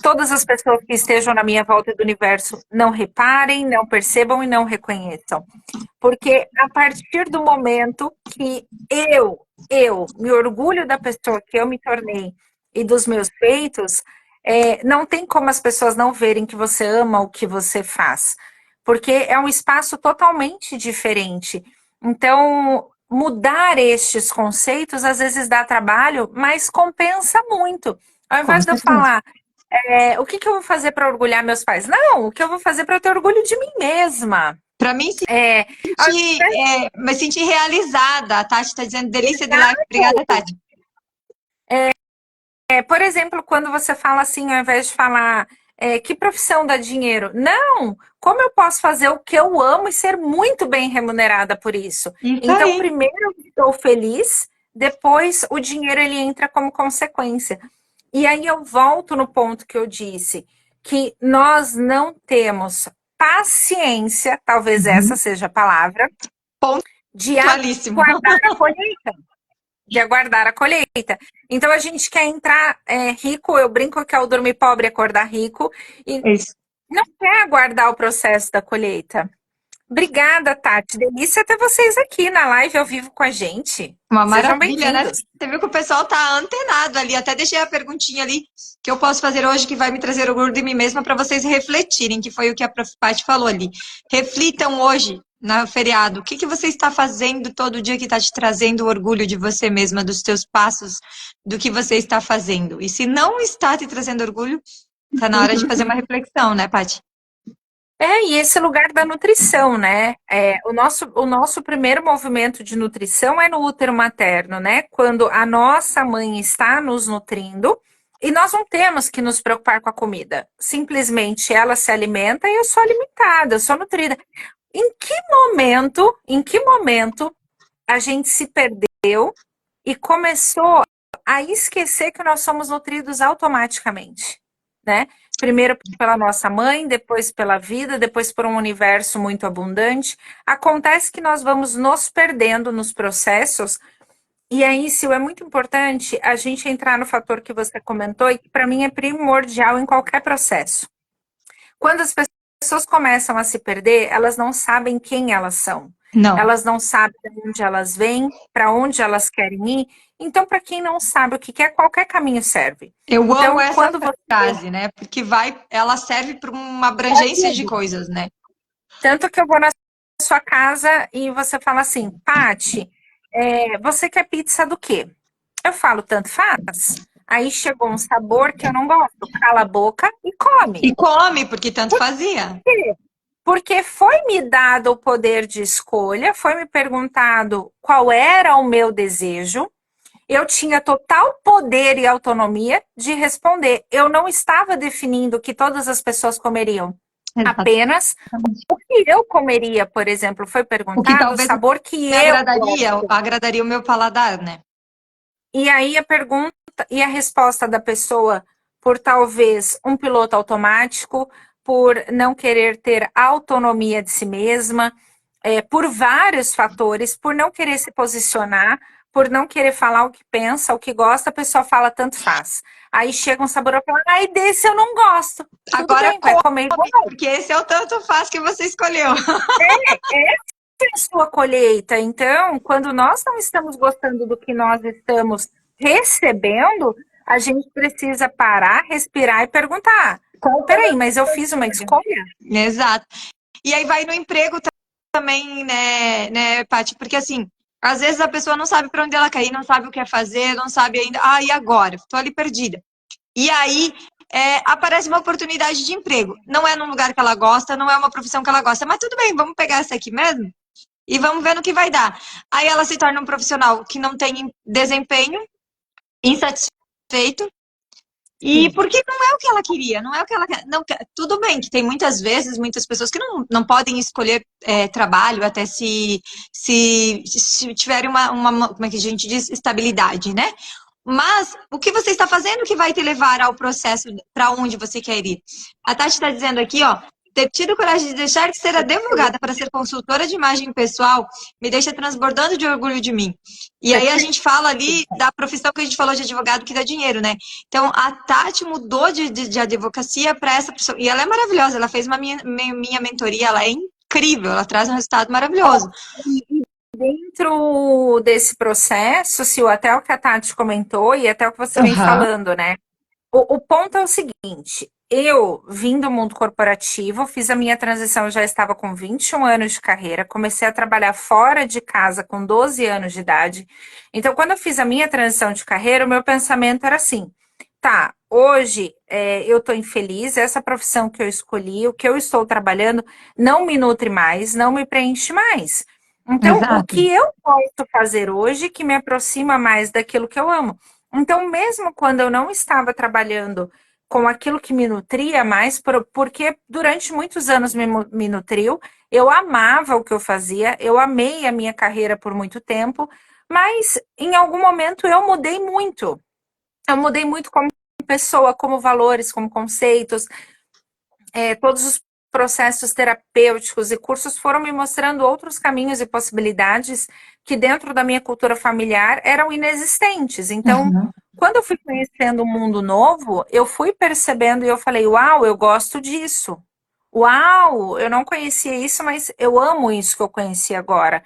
todas as pessoas que estejam na minha volta do universo não reparem, não percebam e não reconheçam. Porque a partir do momento que eu me orgulho da pessoa que eu me tornei e dos meus feitos, não tem como as pessoas não verem que você ama o que você faz. Porque é um espaço totalmente diferente. Então, mudar estes conceitos às vezes dá trabalho, mas compensa muito. Ao Com invés de eu certeza. falar, o que que eu vou fazer para orgulhar meus pais? Não, o que eu vou fazer para eu ter orgulho de mim mesma. Para mim, É, ao me sentir realizada. A Tati está dizendo delícia de live. Obrigada, Exato. Tati. Por exemplo, quando você fala assim, ao invés de falar que profissão dá dinheiro? Não! Como eu posso fazer o que eu amo e ser muito bem remunerada por isso? Isso Então, aí. primeiro eu estou feliz, depois o dinheiro ele entra como consequência. E aí eu volto no ponto que eu disse, que nós não temos paciência, talvez essa Uhum. seja a palavra, de Pontualíssimo. aguardar a colheita. De aguardar a colheita. Então a gente quer entrar rico, eu brinco que é o dormir pobre e acordar rico, e É isso. não quer aguardar o processo da colheita. Obrigada, Tati. Delícia ter vocês aqui na live ao vivo com a gente. Uma Sejam maravilha, né? bem-vindos. Você viu que o pessoal tá antenado ali. Até deixei a perguntinha ali que eu posso fazer hoje que vai me trazer orgulho de mim mesma para vocês refletirem, que foi o que a Prof. Paty falou ali. Reflitam hoje, no feriado, o que que você está fazendo todo dia que está te trazendo orgulho de você mesma, dos teus passos, do que você está fazendo. E se não está te trazendo orgulho, tá na hora de fazer uma reflexão, né, Paty? E esse lugar da nutrição, né? O nosso primeiro movimento de nutrição é no útero materno, né? Quando a nossa mãe está nos nutrindo e nós não temos que nos preocupar com a comida. Simplesmente ela se alimenta e eu sou alimentada, eu sou nutrida. Em que momento a gente se perdeu e começou a esquecer que nós somos nutridos automaticamente, né? Primeiro pela nossa mãe, depois pela vida, depois por um universo muito abundante. Acontece que nós vamos nos perdendo nos processos, e aí, Sil, é muito importante a gente entrar no fator que você comentou e que para mim é primordial em qualquer processo. Quando as pessoas começam a se perder, elas não sabem quem elas são. Não. Elas não sabem de onde elas vêm, para onde elas querem ir. Então, para quem não sabe o que quer, qualquer caminho serve. Eu amo Então, essa quando você. frase, né? Porque ela serve para uma abrangência de coisas, né? Tanto que eu vou na sua casa e você fala assim, Pati, você quer pizza do quê? Eu falo, tanto faz. Aí chegou um sabor que eu não gosto. Cala a boca e come. E come, porque tanto fazia. Porque foi me dado o poder de escolha, foi me perguntado qual era o meu desejo, eu tinha total poder e autonomia de responder. Eu não estava definindo o que todas as pessoas comeriam, apenas Exatamente. o que eu comeria, por exemplo, foi O que perguntado o talvez sabor que me eu gosto. agradaria o meu paladar, né? E aí a pergunta e a resposta da pessoa por talvez um piloto automático, por não querer ter autonomia de si mesma, por vários fatores, por não querer se posicionar, por não querer falar o que pensa, o que gosta, a pessoa fala tanto faz. Aí chega um sabor e fala, ai, desse eu não gosto. Tudo Agora bem, vai comer igual. porque esse é o tanto faz que você escolheu. É a sua colheita. Então, quando nós não estamos gostando do que nós estamos recebendo, a gente precisa parar, respirar e perguntar: peraí, mas eu fiz uma escolha? Exato. E aí vai no emprego também, né, Paty? Porque assim, às vezes a pessoa não sabe para onde ela quer ir, não sabe o que é fazer, não sabe ainda. Ah, e agora? Estou ali perdida. E aí aparece uma oportunidade de emprego. Não é num lugar que ela gosta, não é uma profissão que ela gosta, mas tudo bem, vamos pegar essa aqui mesmo e vamos ver no que vai dar. Aí ela se torna um profissional que não tem desempenho, insatisfeito. E porque não é o que ela queria, não é o que ela quer. Não, tudo bem que tem muitas vezes, muitas pessoas que não podem escolher trabalho até se tiverem uma, como é que a gente diz, estabilidade, né? Mas o que você está fazendo que vai te levar ao processo para onde você quer ir? A Tati está dizendo aqui, ó, ter tido coragem de deixar de ser advogada para ser consultora de imagem pessoal me deixa transbordando de orgulho de mim. E aí a gente fala ali da profissão que a gente falou de advogado que dá dinheiro, né? Então a Tati mudou de advocacia para essa profissão. E ela é maravilhosa, ela fez uma minha mentoria, ela é incrível, ela traz um resultado maravilhoso. Dentro desse processo, se até o que a Tati comentou e até o que você vem falando, né? O ponto é o seguinte: eu vim do mundo corporativo, fiz a minha transição, eu já estava com 21 anos de carreira, comecei a trabalhar fora de casa com 12 anos de idade. Então, quando eu fiz a minha transição de carreira, o meu pensamento era assim: tá, hoje eu estou infeliz, essa profissão que eu escolhi, o que eu estou trabalhando, não me nutre mais, não me preenche mais. Então, o Exato. que eu posso fazer hoje que me aproxima mais daquilo que eu amo? Então, mesmo quando eu não estava trabalhando com aquilo que me nutria mais, porque durante muitos anos me nutriu, eu amava o que eu fazia, eu amei a minha carreira por muito tempo, mas em algum momento eu mudei muito. Eu mudei muito como pessoa, como valores, como conceitos, todos os processos terapêuticos e cursos foram me mostrando outros caminhos e possibilidades que dentro da minha cultura familiar eram inexistentes. Então, quando eu fui conhecendo um mundo novo, eu fui percebendo e eu falei, uau, eu gosto disso. Uau, eu não conhecia isso, mas eu amo isso que eu conheci agora.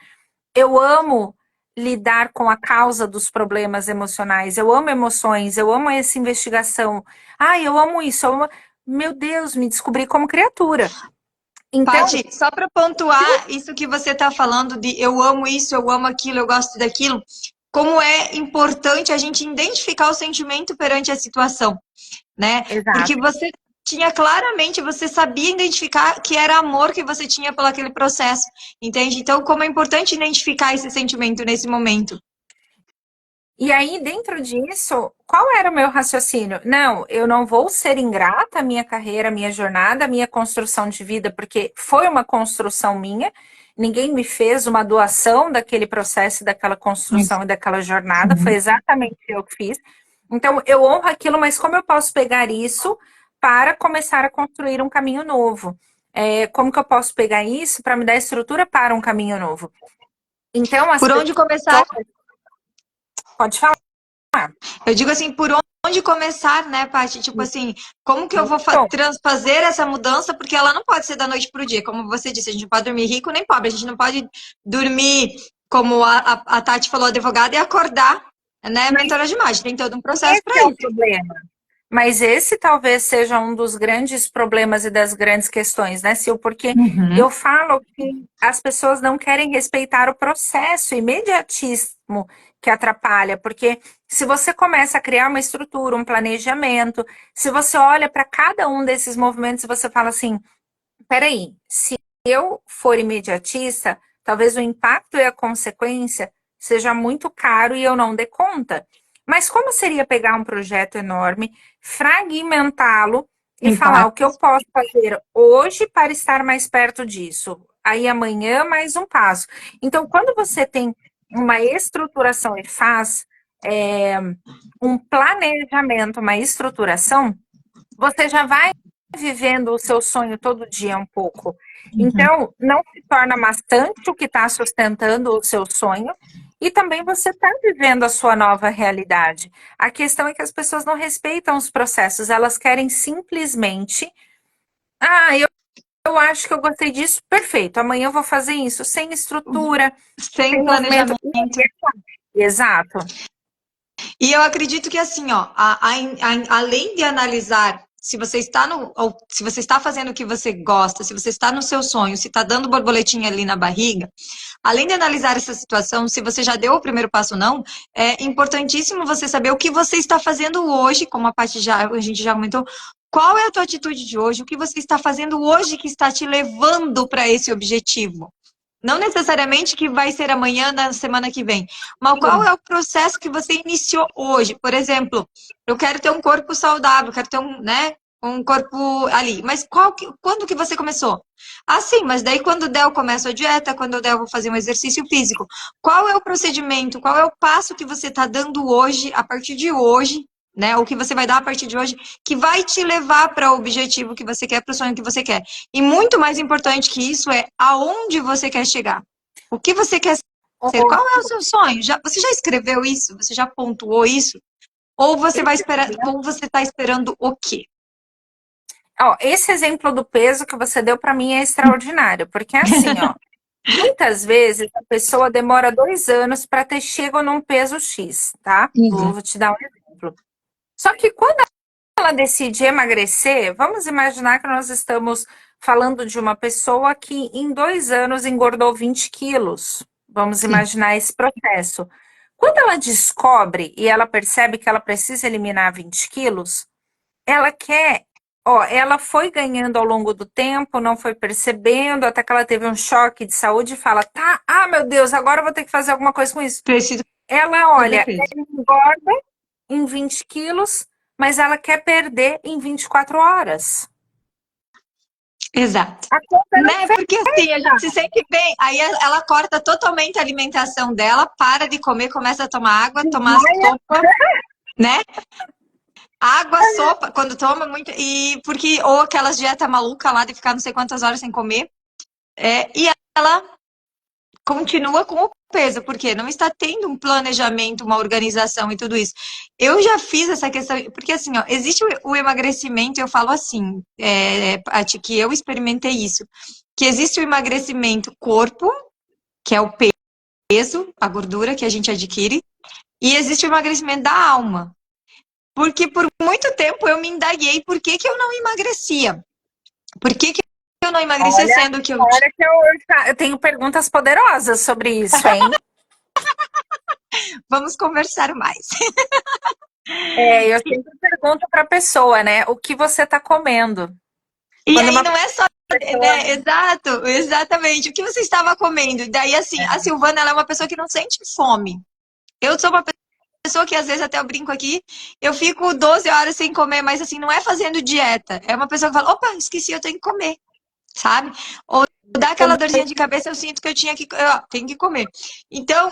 Eu amo lidar com a causa dos problemas emocionais. Eu amo emoções, eu amo essa investigação. Ah, eu amo isso. Meu Deus, me descobri como criatura. Então, Paty, só para pontuar isso que você está falando de eu amo isso, eu amo aquilo, eu gosto daquilo, como é importante a gente identificar o sentimento perante a situação, né? exato. Porque você tinha claramente, você sabia identificar que era amor que você tinha pelo aquele processo, entende? Então, como é importante identificar esse sentimento nesse momento. E aí, dentro disso, qual era o meu raciocínio? Não, eu não vou ser ingrata à minha carreira, à minha jornada, à minha construção de vida, porque foi uma construção minha. Ninguém me fez uma doação daquele processo, daquela construção e daquela jornada. Foi exatamente eu que fiz. Então, eu honro aquilo, mas como eu posso pegar isso para começar a construir um caminho novo? Como que eu posso pegar isso para me dar estrutura para um caminho novo? Então, as Por onde começar? pessoas... Pode falar. Eu digo assim, por onde começar, né, Paty? Tipo assim, como que eu vou Então, fazer essa mudança? Porque ela não pode ser da noite para o dia. Como você disse, a gente não pode dormir rico nem pobre. A gente não pode dormir, como a Tati falou, advogada, e acordar, né, mentora de imagem. Tem todo um processo esse para é o isso. problema. Mas esse talvez seja um dos grandes problemas e das grandes questões, né, Sil? Porque eu falo que as pessoas não querem respeitar o processo, o imediatismo que atrapalha. Porque se você começa a criar uma estrutura, um planejamento, se você olha para cada um desses movimentos e você fala assim, peraí, se eu for imediatista, talvez o impacto e a consequência seja muito caro e eu não dê conta. Mas como seria pegar um projeto enorme, fragmentá-lo e falar o que eu posso fazer hoje para estar mais perto disso? Aí amanhã mais um passo. Então, quando você tem uma estruturação e faz, um planejamento, uma estruturação, você já vai vivendo o seu sonho todo dia um pouco. Então, não se torna maçante o que está sustentando o seu sonho, e também você está vivendo a sua nova realidade. A questão é que as pessoas não respeitam os processos, elas querem simplesmente. Eu acho que eu gostei disso, perfeito. Amanhã eu vou fazer isso, sem estrutura, Sem sem movimento. planejamento. Exato. E eu acredito que assim, ó, além de analisar se você está se você está fazendo o que você gosta, se você está no seu sonho, se está dando borboletinha ali na barriga, além de analisar essa situação, se você já deu o primeiro passo ou não, é importantíssimo você saber o que você está fazendo hoje, como a gente já comentou, qual é a tua atitude de hoje, o que você está fazendo hoje que está te levando para esse objetivo. Não necessariamente que vai ser amanhã, na semana que vem. Mas qual é o processo que você iniciou hoje? Por exemplo, eu quero ter um corpo saudável, quero ter um corpo ali. Mas quando que você começou? Ah, sim, mas daí quando der eu começo a dieta, quando der eu vou fazer um exercício físico. Qual é o procedimento, qual é o passo que você está dando hoje, a partir de hoje, né? O que você vai dar a partir de hoje, que vai te levar para o objetivo que você quer, para o sonho que você quer. E muito mais importante que isso é aonde você quer chegar. O que você quer ser? Qual é o seu sonho? Você já escreveu isso? Você já pontuou isso? Ou você vai esperar, ou você está esperando o quê? Ó, esse exemplo do peso que você deu para mim é extraordinário, porque assim, ó, muitas vezes a pessoa demora 2 anos para ter chego num peso X, tá? Vou te dar um exemplo. Só que quando ela decide emagrecer, vamos imaginar que nós estamos falando de uma pessoa que em 2 anos engordou 20 quilos. Vamos imaginar esse processo. Quando ela descobre e ela percebe que ela precisa eliminar 20 quilos, ela quer. Ó, ela foi ganhando ao longo do tempo, não foi percebendo, até que ela teve um choque de saúde e fala: tá, meu Deus, agora eu vou ter que fazer alguma coisa com isso. Preciso Ela perder olha, peso. ela engorda em 20 quilos, mas ela quer perder em 24 horas. Exato. A conta não Né? Porque assim, a gente se sente bem. Aí ela corta totalmente a alimentação dela, para de comer, começa a tomar água, tomar sopa, né? Água, sopa, quando toma muito. E porque, ou aquelas dieta maluca lá de ficar não sei quantas horas sem comer. E ela continua com o peso, porque não está tendo um planejamento, uma organização e tudo isso. Eu já fiz essa questão, porque assim, ó, existe o emagrecimento, eu falo assim, Paty, que eu experimentei isso, que existe o emagrecimento corpo, que é o peso, a gordura que a gente adquire, e existe o emagrecimento da alma. Porque por muito tempo eu me indaguei por que eu não emagrecia. Por que eu não emagrecia, Olha, sendo que eu... olha que eu tenho perguntas poderosas sobre isso, hein? Vamos conversar mais. Eu sempre pergunto para a pessoa, né? O que você está comendo? E Quando aí uma não é só, pessoa... né? Exato, exatamente. O que você estava comendo? E daí, assim, a Silvana, ela é uma pessoa que não sente fome. Eu sou uma pessoa que, às vezes, até eu brinco aqui, eu fico 12 horas sem comer, mas, assim, não é fazendo dieta. É uma pessoa que fala, opa, esqueci, eu tenho que comer, sabe? Ou dá aquela dorzinha de cabeça, eu sinto que eu tenho que comer. Então,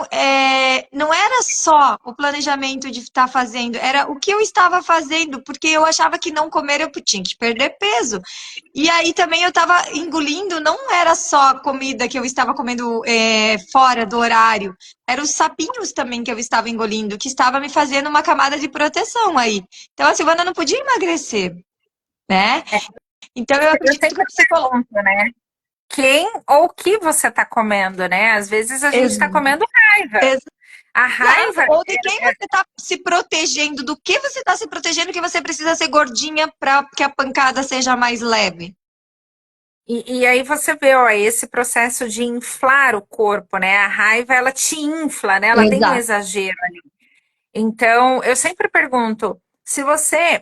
não era só o planejamento de estar fazendo, era o que eu estava fazendo, porque eu achava que não comer eu tinha que perder peso. E aí também eu estava engolindo, não era só a comida que eu estava comendo fora do horário, eram os sapinhos também que eu estava engolindo, que estava me fazendo uma camada de proteção aí. Então a Silvana não podia emagrecer, né? Então eu Eu acredito que sempre você falou. pergunto, né? Quem ou o que você está comendo, né? Às vezes a gente está comendo raiva. A Exato. raiva Ou de quem você está se protegendo, do que você está se protegendo, que você precisa ser gordinha para que a pancada seja mais leve. e aí você vê, ó, esse processo de inflar o corpo, né? A raiva, ela te infla, né? Ela tem um Exato. exagero ali. Então, eu sempre pergunto, se você.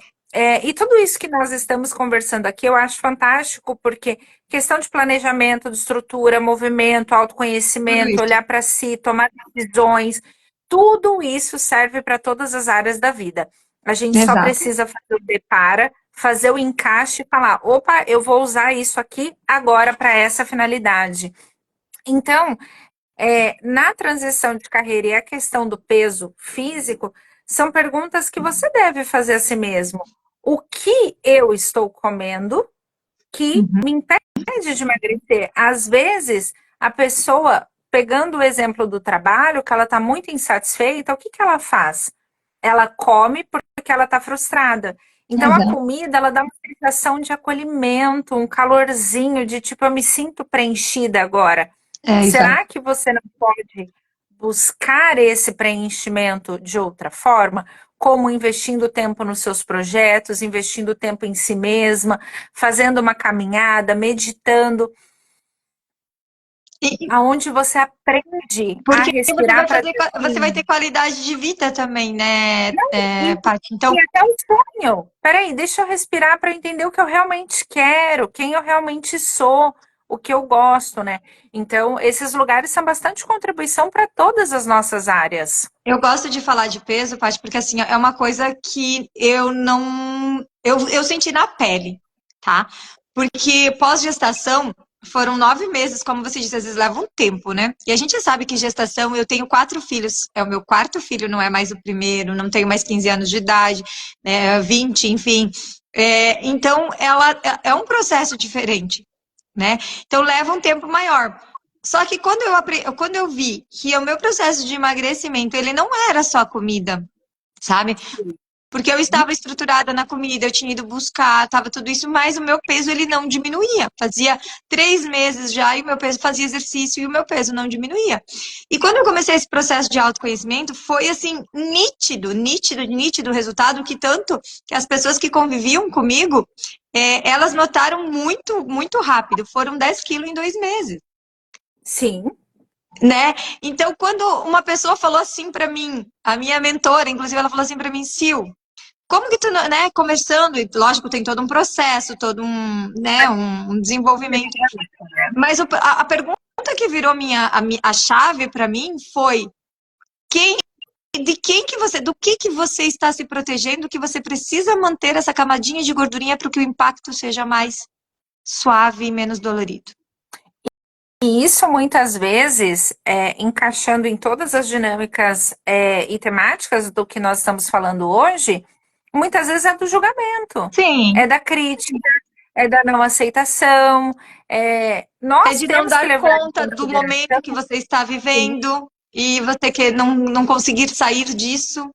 E tudo isso que nós estamos conversando aqui, eu acho fantástico, porque questão de planejamento, de estrutura, movimento, Tudo autoconhecimento, isso. olhar para si, tomar decisões, tudo isso serve para todas as áreas da vida. A gente só Exato. precisa fazer o depara, fazer o encaixe e falar: opa, eu vou usar isso aqui agora para essa finalidade. Então, Na transição de carreira e a questão do peso físico, são perguntas que você deve fazer a si mesmo. O que eu estou comendo que Uhum. me impede de emagrecer? Às vezes, a pessoa, pegando o exemplo do trabalho, que ela está muito insatisfeita, o que que ela faz? Ela come porque ela está frustrada. Então, a Exato. comida, ela dá uma sensação de acolhimento, um calorzinho, de tipo, eu me sinto preenchida agora. Exato. Será que você não pode buscar esse preenchimento de outra forma? Como investindo tempo nos seus projetos, investindo tempo em si mesma, fazendo uma caminhada, meditando, E, aonde você aprende a porque você respirar vai para fazer, dizer você vai assim, ter qualidade de vida também, né, e, Paty? Então, e até o sonho. Peraí, deixa eu respirar para entender o que eu realmente quero, quem eu realmente sou, o que eu gosto, né? Então, esses lugares são bastante contribuição para todas as nossas áreas. eu gosto de falar de peso, Paty, porque assim, é uma coisa que eu não. Eu senti na pele, tá? Porque pós-gestação foram 9 meses, como você disse, às vezes leva um tempo, né? E a gente sabe que gestação, eu tenho 4 filhos, é o meu quarto filho, não é mais o primeiro, não tenho mais 15 anos de idade, né, 20, enfim. Então, ela é um processo diferente, né? Então, leva um tempo maior. Só que quando eu vi que o meu processo de emagrecimento, ele não era só comida, sabe? Porque eu estava estruturada na comida, eu tinha ido buscar, estava tudo isso, mas o meu peso ele não diminuía. Fazia 3 meses já e o meu peso fazia exercício e o meu peso não diminuía. E quando eu comecei esse processo de autoconhecimento, foi assim, nítido, nítido, nítido o resultado, que tanto que as pessoas que conviviam comigo, elas notaram muito, muito rápido. Foram 10 quilos em 2 meses. Sim, Né? Então, quando uma pessoa falou assim para mim, a minha mentora, inclusive, ela falou assim para mim, Sil, como que tu, né, começando, e lógico, tem todo um processo, todo um, né, um desenvolvimento, mas a pergunta que virou a chave para mim foi quem, de quem que você, do que você está se protegendo, que você precisa manter essa camadinha de gordurinha para que o impacto seja mais suave e menos dolorido. e isso muitas vezes, encaixando em todas as dinâmicas e temáticas do que nós estamos falando hoje, muitas vezes é do julgamento, é Sim. da crítica, é da não aceitação. É Nós de não temos que dar levar em conta do momento que consideração. você está Sim. vivendo e você que não conseguir sair disso.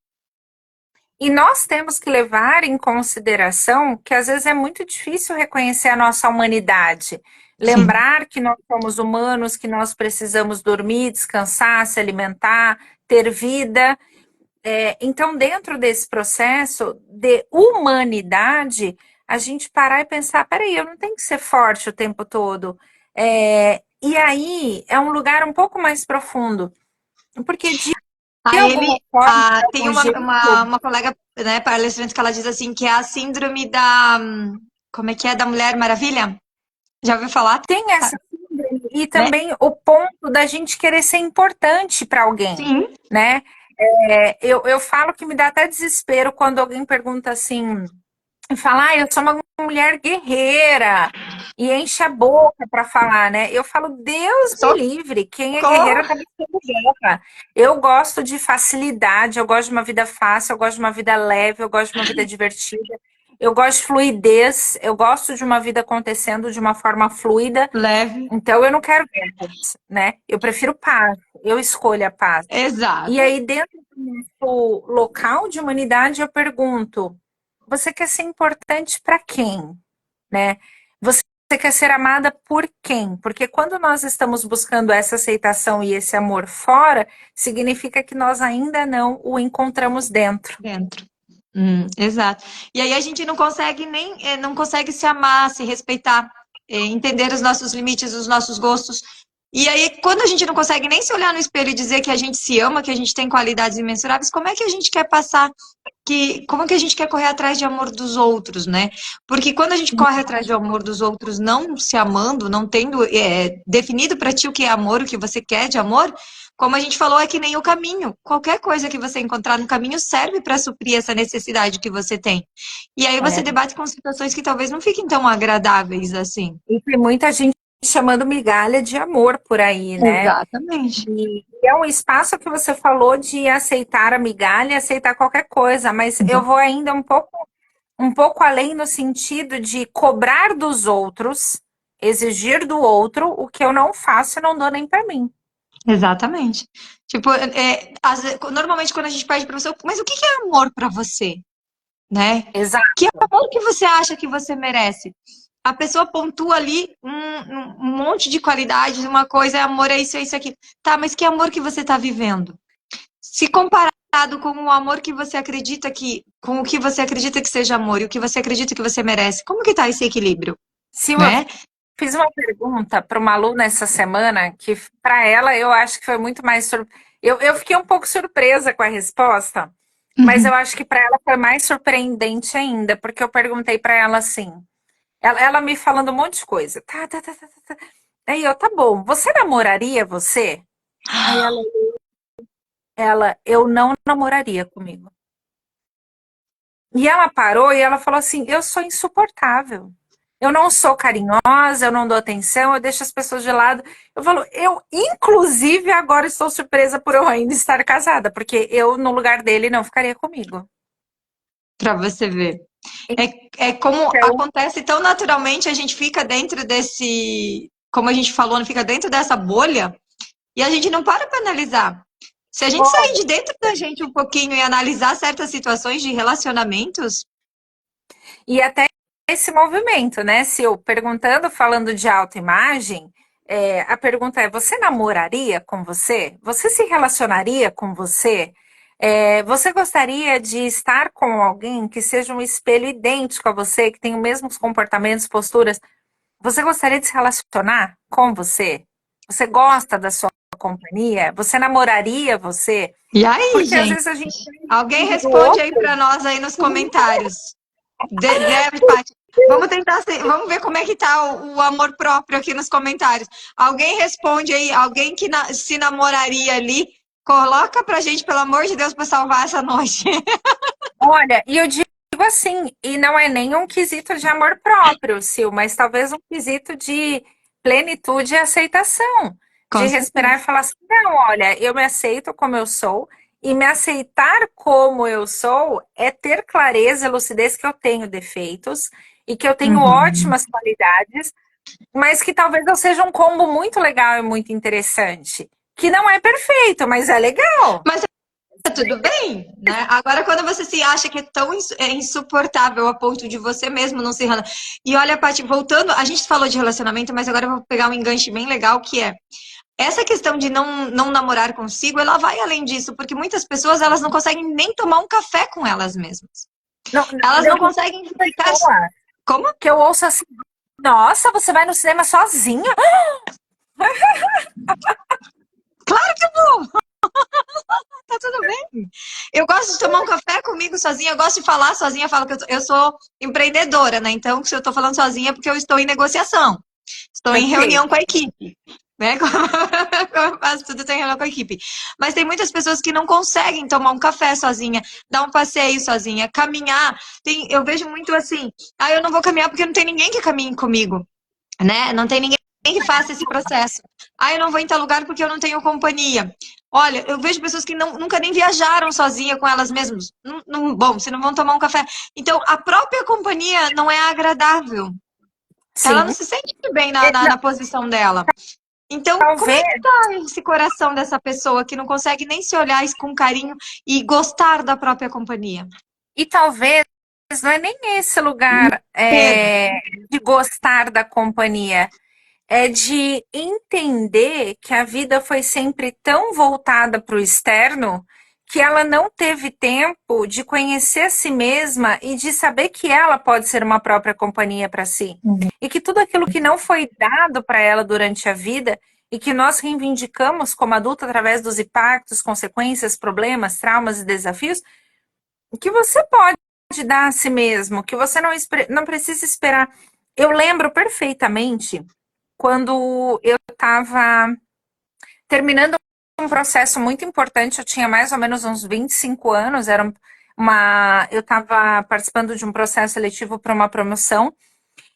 E nós temos que levar em consideração que às vezes é muito difícil reconhecer a nossa humanidade. Sim. Lembrar que nós somos humanos, que nós precisamos dormir, descansar, se alimentar, ter vida. Então, dentro desse processo de humanidade, a gente parar e pensar: peraí, eu não tenho que ser forte o tempo todo. E aí é um lugar um pouco mais profundo, porque de A ele, alguma forma, de tem algum jeito, uma colega, né, palestrante que ela diz assim que é a síndrome da, como é que é, da Mulher Maravilha? Já ouviu falar? tem essa síndrome e Né? também o ponto da gente querer ser importante para alguém, Sim. né? Eu falo que me dá até desespero quando alguém pergunta assim, fala, eu sou uma mulher guerreira e enche a boca para falar, né? Eu falo, Deus me livre, quem é Socorro! guerreira tá buscando guerra. Eu gosto de facilidade, eu gosto de uma vida fácil, eu gosto de uma vida leve, eu gosto de uma vida divertida. Eu gosto de fluidez, eu gosto de uma vida acontecendo de uma forma fluida. Leve. Então eu não quero guerras, né? Eu prefiro paz, eu escolho a paz. E Exato. aí, dentro do nosso local de humanidade, eu pergunto: você quer ser importante para quem, né? Você quer ser amada por quem? Porque quando nós estamos buscando essa aceitação e esse amor fora, significa que nós ainda não o encontramos dentro. Dentro. Exato. E aí a gente não consegue não consegue se amar, se respeitar, entender os nossos limites, os nossos gostos. E aí, quando a gente não consegue nem se olhar no espelho e dizer que a gente se ama, que a gente tem qualidades imensuráveis, como é que a gente quer passar como é que a gente quer correr atrás de amor dos outros, né? Porque quando a gente corre atrás do amor dos outros, não se amando, não tendo definido para ti o que é amor, o que você quer de amor, como a gente falou, é que nem o caminho. Qualquer coisa que você encontrar no caminho serve para suprir essa necessidade que você tem. E aí você É. debate com situações que talvez não fiquem tão agradáveis assim. E tem muita gente chamando migalha de amor por aí, né? Exatamente. E é um espaço que você falou de aceitar a migalha, aceitar qualquer coisa, mas eu vou ainda um pouco além no sentido de cobrar dos outros, exigir do outro o que eu não faço e não dou nem para mim. Exatamente. Tipo, normalmente quando a gente pede pra você, mas o que que é amor pra você, né? Exato. Que amor que você acha que você merece? A pessoa pontua ali um monte de qualidades, uma coisa é amor, é isso aqui. Tá, mas que amor que você tá vivendo? Se comparado com o amor que você acredita com o que você acredita que seja amor e o que você acredita que você merece, como que tá esse equilíbrio, Silvia, né? fiz uma pergunta para uma aluna essa semana que, para ela, eu acho que foi muito mais. Eu fiquei um pouco surpresa com a resposta, mas eu Uhum. acho que para ela foi mais surpreendente ainda, porque eu perguntei para ela assim. Ela me falando um monte de coisa. Tá. Aí eu, tá bom, você namoraria você? Aí eu não namoraria comigo. E ela parou e ela falou assim: eu sou insuportável. Eu não sou carinhosa, eu não dou atenção, eu deixo as pessoas de lado. Eu falo, eu, inclusive, agora estou surpresa por eu ainda estar casada, porque eu, no lugar dele, não ficaria comigo. Para você ver. É como Então, acontece tão naturalmente, a gente fica dentro desse, como a gente falou, fica dentro dessa bolha e a gente não para analisar. Se a gente sair olha, de dentro da gente um pouquinho e analisar certas situações de relacionamentos, e até esse movimento, né, Sil? Perguntando, falando de autoimagem, a pergunta é: você namoraria com você? Você se relacionaria com você? Você gostaria de estar com alguém que seja um espelho idêntico a você, que tenha os mesmos comportamentos, posturas? Você gostaria de se relacionar com você? Você gosta da sua companhia? Você namoraria você? e aí, Porque às gente? vezes a gente Alguém depende do responde aí outro. para nós aí nos comentários. Né, Paty? Vamos tentar, vamos ver como é que tá o amor próprio aqui nos comentários. Alguém responde aí, alguém que se namoraria ali, coloca pra gente, pelo amor de Deus, para salvar essa noite. Olha, e eu digo assim, e não é nem um quesito de amor próprio, Sil, mas talvez um quesito de plenitude e aceitação, Com de respirar certeza. e falar assim, não, olha, eu me aceito como eu sou, e me aceitar como eu sou é ter clareza e lucidez que eu tenho defeitos e que eu tenho Uhum. ótimas qualidades, mas que talvez eu seja um combo muito legal e muito interessante, que não é perfeito, mas é legal. Mas tá tudo bem, né? Agora, quando você se acha que é tão insuportável a ponto de você mesmo não se relacionar. E olha, Paty, voltando, a gente falou de relacionamento, mas agora eu vou pegar um enganche bem legal que é essa questão de não namorar consigo, ela vai além disso, porque muitas pessoas elas não conseguem nem tomar um café com elas mesmas. Não, Elas eu não conheço conseguem ficar. pessoa Como? que eu ouço assim, nossa, você vai no cinema sozinha? Claro que não! Tá tudo bem. Eu gosto de tomar um café comigo sozinha, eu gosto de falar sozinha, eu falo que eu sou empreendedora, né? Então, se eu tô falando sozinha é porque eu estou em negociação, estou em reunião Perfeito. com a equipe. Né? Como eu faço tudo, tem reunião com a equipe. Mas tem muitas pessoas que não conseguem tomar um café sozinha, dar um passeio sozinha, caminhar. Eu vejo muito assim, eu não vou caminhar porque não tem ninguém que caminhe comigo, né? Não tem ninguém que faça esse processo. Eu não vou em tal lugar porque eu não tenho companhia. Olha, eu vejo pessoas que nunca nem viajaram sozinha com elas mesmas. Bom, se não vão tomar um café. Então, a própria companhia não é agradável. Ela não Sim. se sente bem na posição dela. Então, como é Talvez, que tá esse coração dessa pessoa que não consegue nem se olhar com carinho e gostar da própria companhia? e talvez não é nem esse lugar Medo. de gostar da companhia, é de entender que a vida foi sempre tão voltada para o externo que ela não teve tempo de conhecer a si mesma e de saber que ela pode ser uma própria companhia para si. E que tudo aquilo que não foi dado para ela durante a vida e que nós reivindicamos como adulta através dos impactos, consequências, problemas, traumas e desafios, que você pode dar a si mesmo, que você não precisa esperar. Eu lembro perfeitamente quando eu estava terminando um processo muito importante, eu tinha mais ou menos uns 25 anos, eu estava participando de um processo seletivo para uma promoção,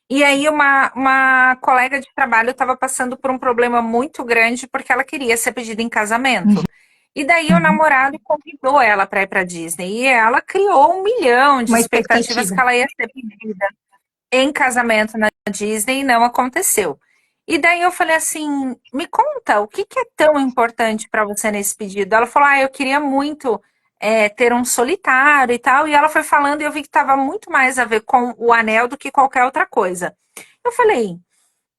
E aí uma colega de trabalho estava passando por um problema muito grande porque ela queria ser pedida em casamento. E daí o Uhum. namorado convidou ela para ir para Disney. E ela criou 1 milhão de Uma expectativas expectativa. que ela ia ser pedida em casamento na Disney e não aconteceu. E daí eu falei assim: me conta, o que que é tão importante para você nesse pedido? Ela falou: eu queria muito ter um solitário e tal. E ela foi falando e eu vi que estava muito mais a ver com o anel do que qualquer outra coisa. Eu falei: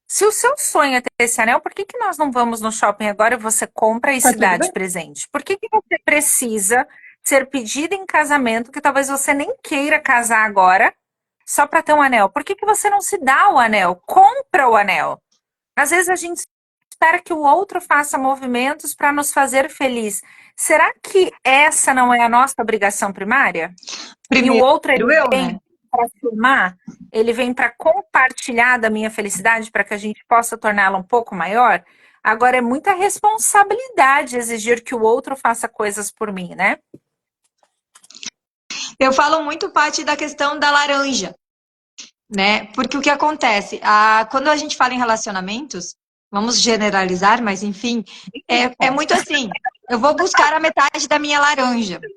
se o seu sonho é ter esse anel, por que que nós não vamos no shopping agora e você compra e Tá se dá tudo de bem? presente? Por que que você precisa ser pedida em casamento que talvez você nem queira casar agora? Só para ter um anel. Por que que você não se dá o anel? Compra o anel. Às vezes a gente espera que o outro faça movimentos para nos fazer feliz. Será que essa não é a nossa obrigação primária? E o Primeiro outro ele eu, vem né? para somar, ele vem para compartilhar da minha felicidade para que a gente possa torná-la um pouco maior. Agora é muita responsabilidade exigir que o outro faça coisas por mim, né? Eu falo muito, Paty, da questão da laranja, né? Porque o que acontece? Quando a gente fala em relacionamentos, vamos generalizar, mas enfim, é muito assim. Eu vou buscar a metade da minha laranja. E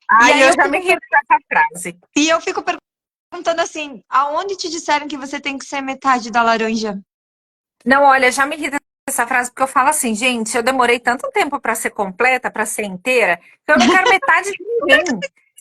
Ai, aí eu já me ri dessa frase. eu fico perguntando assim, aonde te disseram que você tem que ser metade da laranja? Não, olha, já me irrita essa frase porque eu falo assim, gente, eu demorei tanto tempo para ser completa, para ser inteira, que eu não quero metade de ninguém.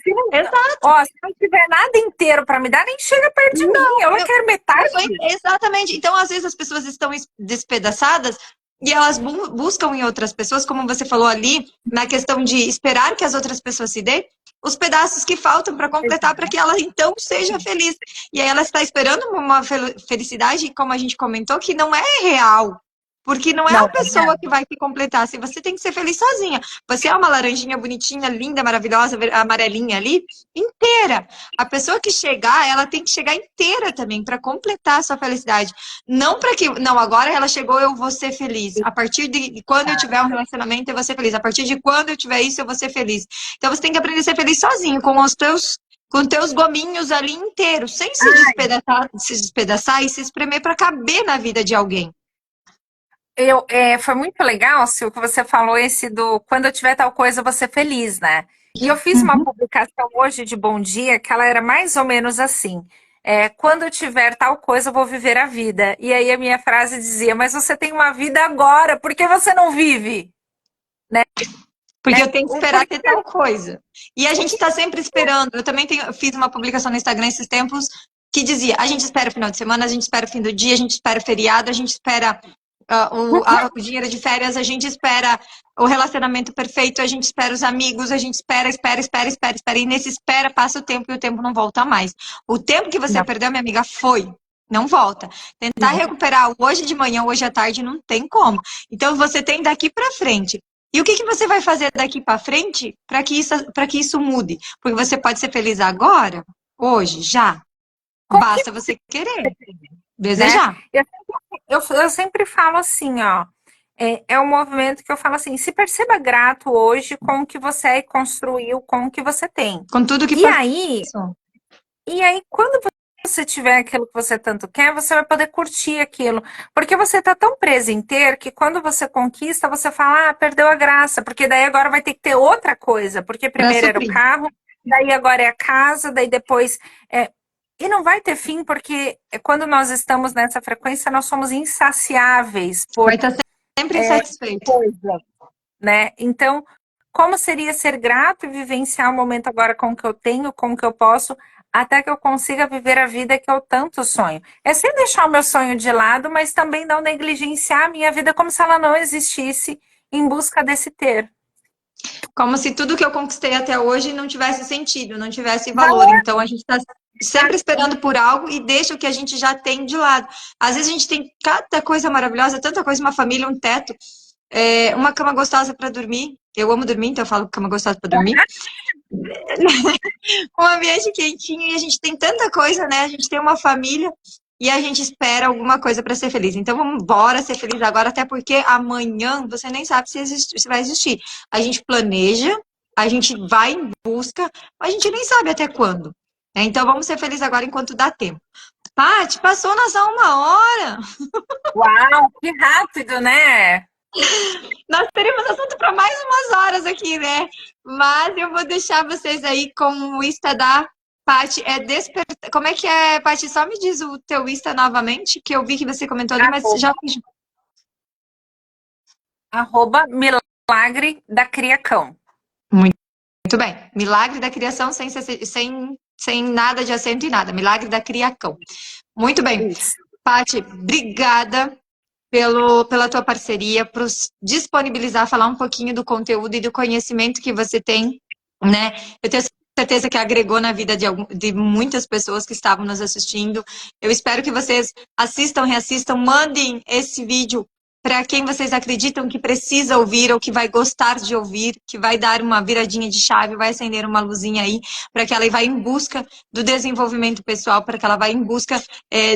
Se não, Exato. ó, se não tiver nada inteiro para me dar, nem chega perto de mim. Eu não quero metade. Exatamente. Então, às vezes, as pessoas estão despedaçadas e elas buscam em outras pessoas, como você falou ali, na questão de esperar que as outras pessoas se dêem, os pedaços que faltam para completar para que ela então seja feliz. E aí ela está esperando uma felicidade, como a gente comentou, que não é real. Porque não é Não a é pessoa que real. vai te completar. Se você tem que ser feliz sozinha. Você é uma laranjinha bonitinha, linda, maravilhosa, amarelinha ali, inteira. A pessoa que chegar, ela tem que chegar inteira também para completar a sua felicidade. Não para que, não, agora ela chegou, eu vou ser feliz. A partir de quando eu tiver um relacionamento, eu vou ser feliz. A partir de quando eu tiver isso, eu vou ser feliz. Então você tem que aprender a ser feliz sozinho, com teus gominhos ali inteiros, sem se despedaçar e se espremer para caber na vida de alguém. Foi muito legal, Sil, que você falou esse do quando eu tiver tal coisa, eu vou ser feliz, né? E eu fiz uma Uhum. publicação hoje de Bom Dia que ela era mais ou menos assim. Quando eu tiver tal coisa, eu vou viver a vida. E aí a minha frase dizia, mas você tem uma vida agora, por que você não vive? Né? Porque eu tenho que Por esperar que, ter tal coisa. E a o gente que está sempre esperando. Eu também fiz uma publicação no Instagram esses tempos que dizia: a gente espera o final de semana, a gente espera o fim do dia, a gente espera o feriado, a gente espera o dinheiro de férias, a gente espera o relacionamento perfeito, a gente espera os amigos, a gente espera. E nesse espera passa o tempo e o tempo não volta mais. O tempo que você não, perdeu, minha amiga, foi. Não volta. Tentar não. recuperar hoje de manhã, hoje à tarde, não tem como. Então você tem daqui para frente. E o que, que você vai fazer daqui para frente para que isso mude? Porque você pode ser feliz agora, hoje, já. Com que, Basta você querer, né? desejar. Eu sempre falo assim, ó. É um movimento que eu falo assim, se perceba grato hoje com o que você construiu, com o que você tem. Com tudo que E aí, passou. e aí, quando você tiver aquilo que você tanto quer, você vai poder curtir aquilo. Porque você tá tão preso em ter que quando você conquista, você fala, perdeu a graça, porque daí agora vai ter que ter outra coisa, porque Para primeiro era o suprir. carro, daí agora é a casa, daí depois. E não vai ter fim, porque quando nós estamos nessa frequência, nós somos insaciáveis Vai por estar sempre insatisfeito. coisa, né? Então, como seria ser grato e vivenciar o momento agora com o que eu tenho, com o que eu posso, até que eu consiga viver a vida que eu tanto sonho. É sem deixar o meu sonho de lado, mas também não negligenciar a minha vida como se ela não existisse em busca desse ter. Como se tudo que eu conquistei até hoje não tivesse sentido, não tivesse valor. Valor. Então a gente está sempre esperando por algo e deixa o que a gente já tem de lado. Às vezes a gente tem cada coisa maravilhosa, tanta coisa, uma família, um teto, uma cama gostosa para dormir. Eu amo dormir, então eu falo cama gostosa para dormir. Um ambiente quentinho e a gente tem tanta coisa, né? A gente tem uma família e a gente espera alguma coisa para ser feliz. Então vamos embora ser feliz agora, até porque amanhã você nem sabe se vai existir. A gente planeja, a gente vai em busca, mas a gente nem sabe até quando. Né? Então vamos ser felizes agora enquanto dá tempo. Paty, passou nossa 1 hora. Uau, que rápido, né? Nós teríamos assunto para mais umas horas aqui, né? Mas eu vou deixar vocês aí com o Insta da Paty. Como é que é, Paty? Só me diz o teu Insta novamente, que eu vi que você comentou ali, mas já fiz. Arroba Milagre da Criacão. Muito bem. Milagre da criação sem nada de acento e nada. Milagre da criacão. Muito bem. Isso. Paty, obrigada pela tua parceria, por disponibilizar, falar um pouquinho do conteúdo e do conhecimento que você tem, né? Eu tenho certeza que agregou na vida de muitas pessoas que estavam nos assistindo. Eu espero que vocês assistam, reassistam, mandem esse vídeo para quem vocês acreditam que precisa ouvir ou que vai gostar de ouvir, que vai dar uma viradinha de chave, vai acender uma luzinha aí, para que ela vá em busca do desenvolvimento pessoal, para que ela vá em busca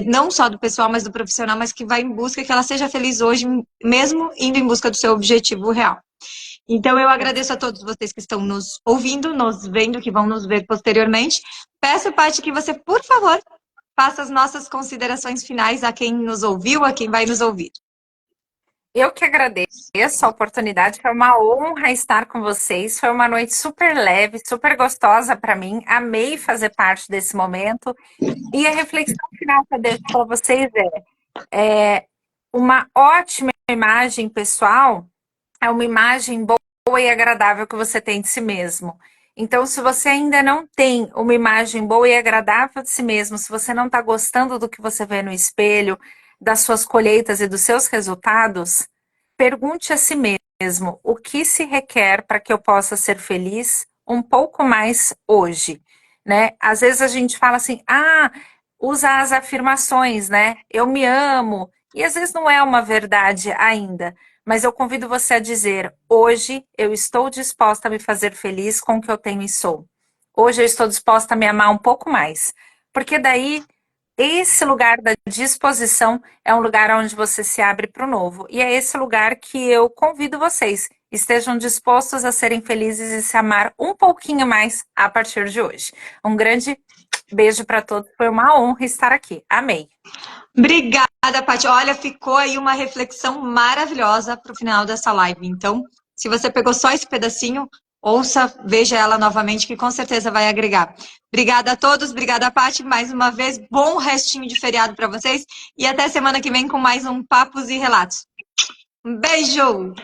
não só do pessoal, mas do profissional, mas que vá em busca que ela seja feliz hoje, mesmo indo em busca do seu objetivo real. Então, eu agradeço a todos vocês que estão nos ouvindo, nos vendo, que vão nos ver posteriormente. Peço, Paty, que você, por favor, faça as nossas considerações finais a quem nos ouviu, a quem vai nos ouvir. Eu que agradeço a oportunidade, foi uma honra estar com vocês. Foi uma noite super leve, super gostosa para mim. Amei fazer parte desse momento. E a reflexão final que eu deixo para vocês é uma ótima imagem pessoal, é uma imagem boa e agradável que você tem de si mesmo. Então, se você ainda não tem uma imagem boa e agradável de si mesmo, se você não está gostando do que você vê no espelho, das suas colheitas e dos seus resultados, pergunte a si mesmo o que se requer para que eu possa ser feliz um pouco mais hoje, né? Às vezes a gente fala assim, usa as afirmações, né? Eu me amo. E às vezes não é uma verdade ainda. Mas eu convido você a dizer: hoje eu estou disposta a me fazer feliz com o que eu tenho e sou. Hoje eu estou disposta a me amar um pouco mais. Porque daí, esse lugar da disposição é um lugar onde você se abre para o novo. E é esse lugar que eu convido vocês. Estejam dispostos a serem felizes e se amar um pouquinho mais a partir de hoje. Um grande beijo para todos. Foi uma honra estar aqui. Amei. Obrigada, Paty. Olha, ficou aí uma reflexão maravilhosa para o final dessa live. Então, se você pegou só esse pedacinho, ouça, veja ela novamente, que com certeza vai agregar. Obrigada a todos, obrigada, Paty. Mais uma vez, bom restinho de feriado para vocês. E até semana que vem com mais um Papos e Relatos. Um beijo!